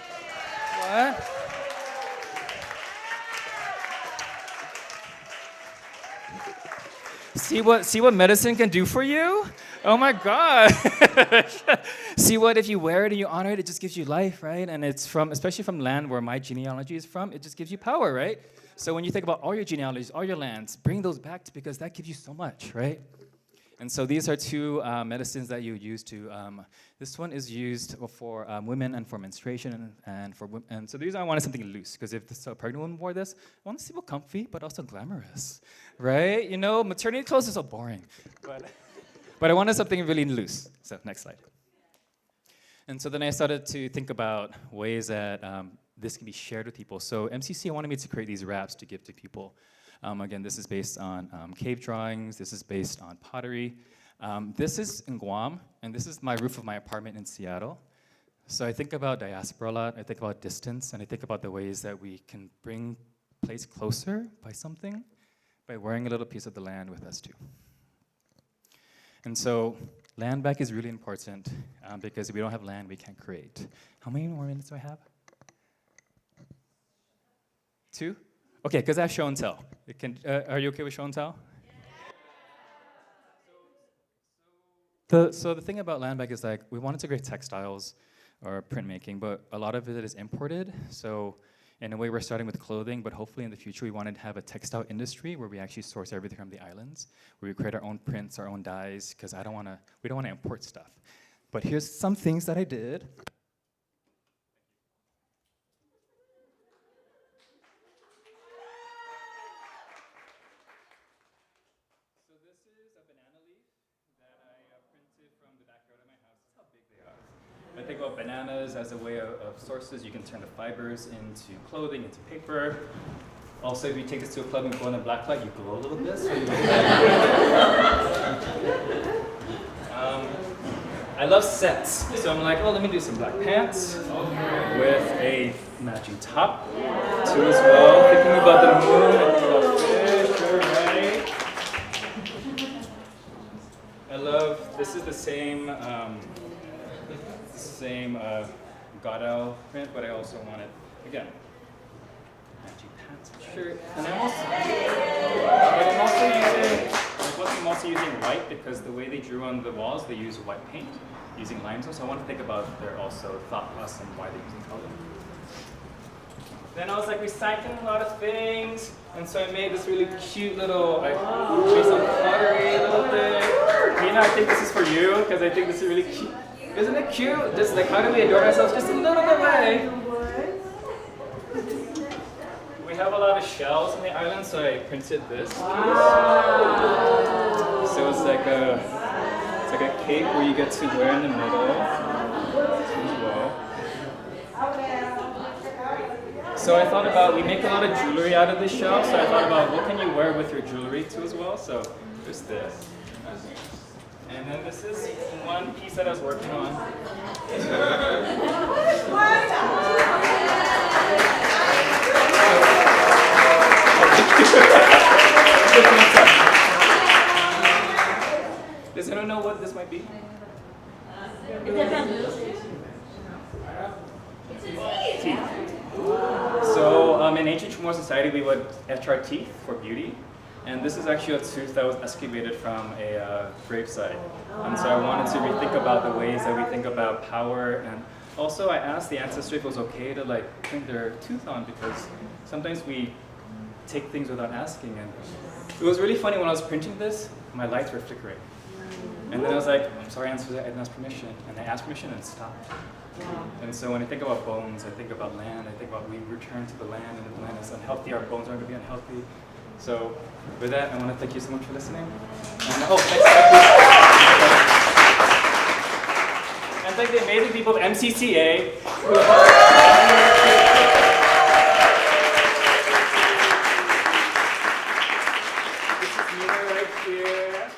See what medicine can do for you? Oh my God. See what if you wear it and you honor it, it just gives you life, right? And it's from, especially from land where my genealogy is from, it just gives you power, right? So when you think about all your genealogies, all your lands, bring those back because that gives you so much, right? And so these are 2 medicines that you use to, this one is used for women and for menstruation and so the reason I wanted something loose, because if a pregnant woman wore this, I want to see more comfy, but also glamorous, right? Maternity clothes are so boring. But But I wanted something really loose. So next slide. And so then I started to think about ways that this can be shared with people. So MCC wanted me to create these wraps to give to people. Again, this is based on cave drawings. This is based on pottery. This is in Guam, and this is my roof of my apartment in Seattle. So I think about diaspora a lot. I think about distance, and I think about the ways that we can bring place closer by something, by wearing a little piece of the land with us too. And so land back is really important because if we don't have land, we can't create. How many more minutes do I have? 2? Okay, because I have show and tell. Are you okay with show and tell? So the thing about land back is like we wanted to create textiles or printmaking, but a lot of it is imported. So in a way, we're starting with clothing, but hopefully in the future, we wanted to have a textile industry where we actually source everything from the islands, where we create our own prints, our own dyes, because we don't want to import stuff. But here's some things that I did. So this is a banana leaf that I printed from the backyard of my house. That's how big they are. I think about bananas as a way of sources. You can turn the fibers into clothing, into paper. Also, if you take this to a club and go on a black light, you glow a little bit. So I love sets. So I'm like, oh, let me do some black pants with a matching top too as well. Thinking about the moon, thinking about fish, right? I love, this is the same Godel print, but I also wanted, again, matching pants and shirt. And I'm also using white because the way they drew on the walls, they use white paint using limestone. So I want to think about their also thought process and why they're using color. Then I was like recycling a lot of things, and so I made this really cute little, I made some pottery little thing. Nina, I think this is for you because I think this is really cute. Isn't it cute? Just like how do we adorn ourselves just a little bit way? We have a lot of shells in the island, so I printed this piece. So it's like a cake where you get to wear in the middle as well. So I thought about, we make a lot of jewelry out of this shell, so I thought about what can you wear with your jewelry too as well. So there's this. And then this is one piece that I was working on. Does anyone know what this might be? Teeth. So in ancient Chamorro society, we would etch our teeth for beauty. And this is actually a tooth that was excavated from a gravesite. And so I wanted to rethink about the ways that we think about power. And also I asked the ancestor if it was okay to like print their tooth on because sometimes we take things without asking. And it was really funny when I was printing this, my lights were flickering. And then I was like, I'm sorry, ancestor, I didn't ask permission. And I asked permission and it stopped. And so when I think about bones, I think about land, I think about we return to the land, and if the land is unhealthy, our bones aren't going to be unhealthy. So with that, I want to thank you so much for listening. And and thank the amazing people of MCCA. This is Nina right here.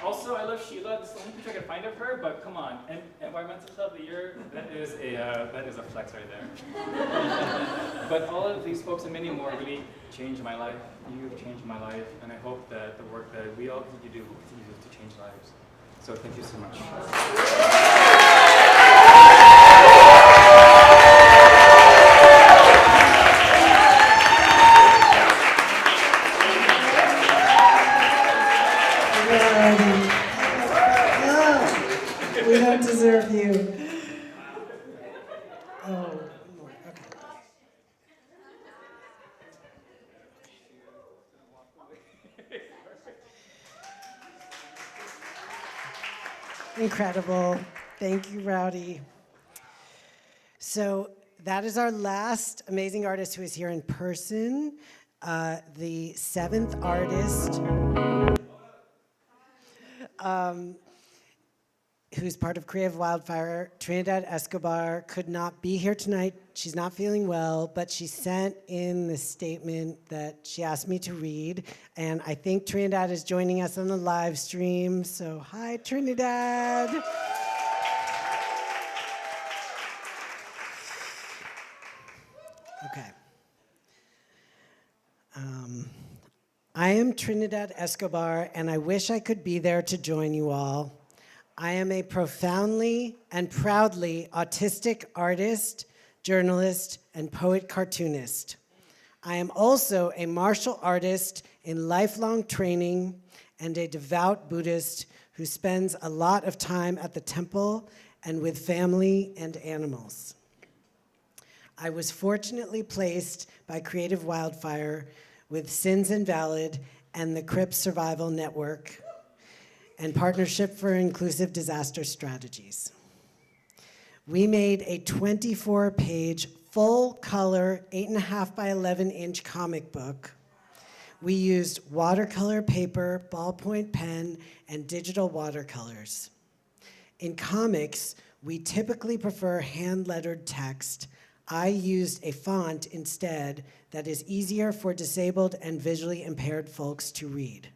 Also, I love Sheila. This is the only picture I can find of her, but come on. Environmental Club of the Year, that is a flex right there. But all of these folks and many more really changed my life. You've changed my life, and I hope that the work that we all continue to do will continue to change lives. So thank you so much. We don't deserve you. Oh, okay. Incredible. Thank you, Rowdy. So that is our last amazing artist who is here in person. The 7th artist. who's part of Creative Wildfire, Trinidad Escobar, could not be here tonight. She's not feeling well, but she sent in the statement that she asked me to read. And I think Trinidad is joining us on the live stream. So hi, Trinidad. Okay. I am Trinidad Escobar, and I wish I could be there to join you all. I am a profoundly and proudly autistic artist, journalist, and poet-cartoonist. I am also a martial artist in lifelong training and a devout Buddhist who spends a lot of time at the temple and with family and animals. I was fortunately placed by Creative Wildfire with Sins Invalid and the Crip Survival Network and Partnership for Inclusive Disaster Strategies. We made a 24-page, full-color, 8.5 by 11-inch comic book. We used watercolor paper, ballpoint pen, and digital watercolors. In comics, we typically prefer hand-lettered text. I used a font instead that is easier for disabled and visually impaired folks to read.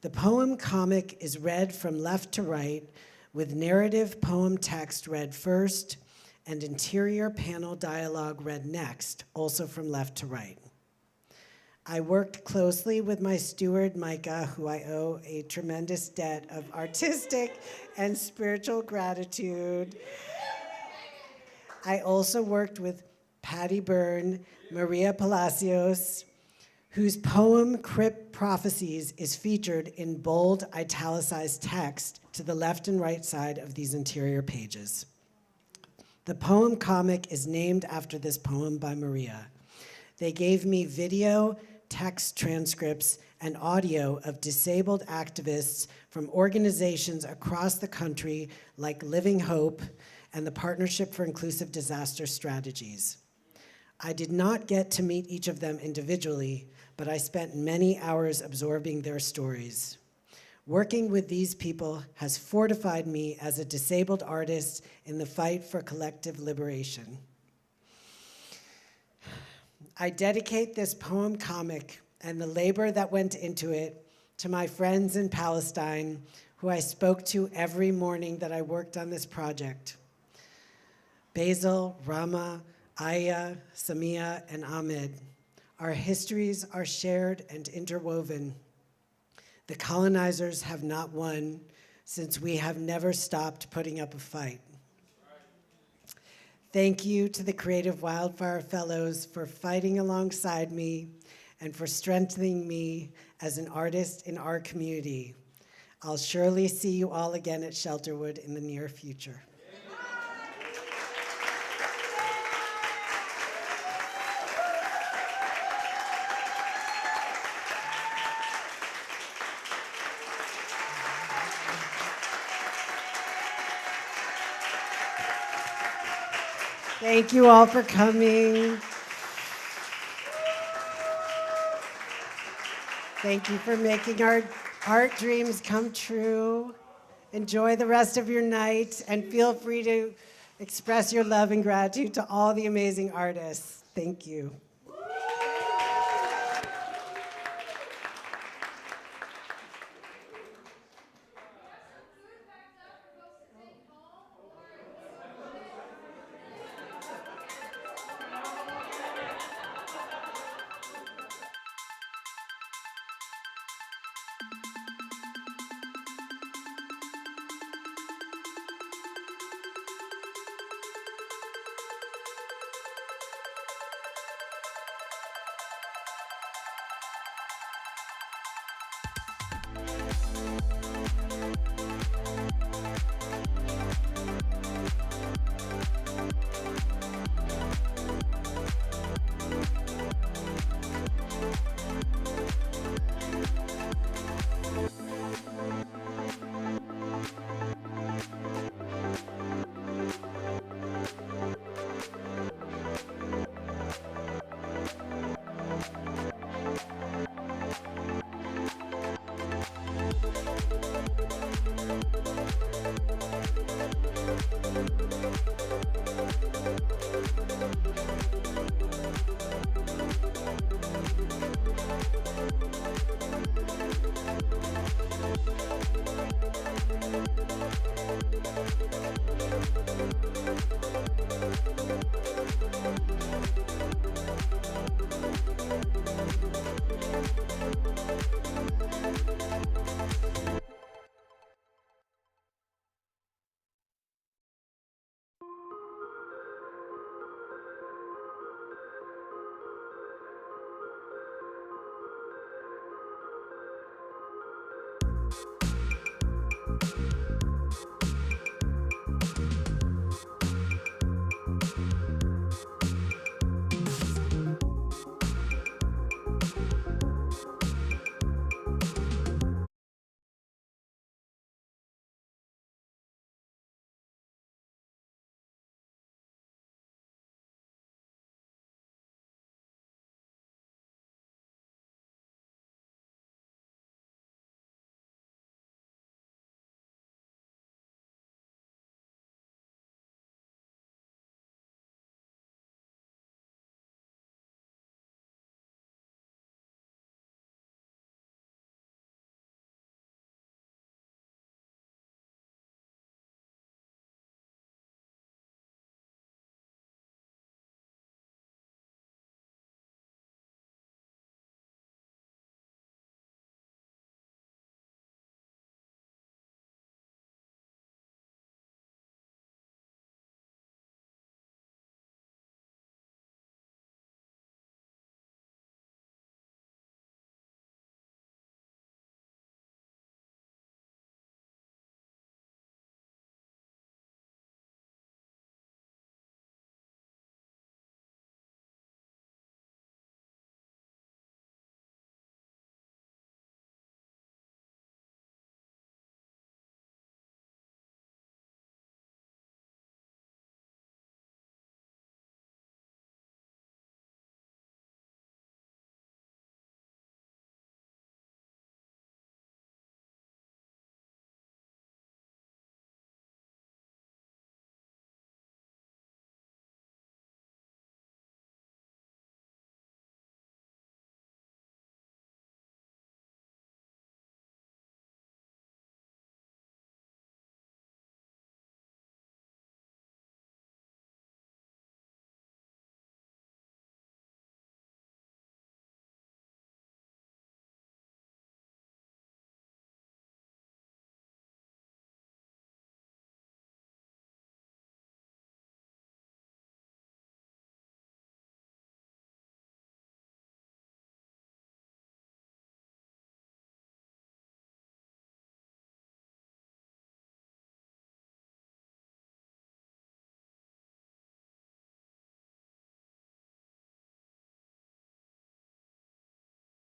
The poem comic is read from left to right, with narrative poem text read first and interior panel dialogue read next, also from left to right. I worked closely with my steward, Micah, who I owe a tremendous debt of artistic and spiritual gratitude. I also worked with Patty Byrne, Maria Palacios, whose poem Crip Prophecies is featured in bold italicized text to the left and right side of these interior pages. The poem comic is named after this poem by Maria. They gave me video, text transcripts, and audio of disabled activists from organizations across the country like Living Hope and the Partnership for Inclusive Disaster Strategies. I did not get to meet each of them individually, but I spent many hours absorbing their stories. Working with these people has fortified me as a disabled artist in the fight for collective liberation. I dedicate this poem comic and the labor that went into it to my friends in Palestine, who I spoke to every morning that I worked on this project. Basil, Rama, Aya, Samia, and Ahmed. Our histories are shared and interwoven. The colonizers have not won, since we have never stopped putting up a fight. Thank you to the Creative Wildfire Fellows for fighting alongside me and for strengthening me as an artist in our community. I'll surely see you all again at Shelterwood in the near future. Thank you all for coming. Thank you for making our art dreams come true. Enjoy the rest of your night and feel free to express your love and gratitude to all the amazing artists. Thank you.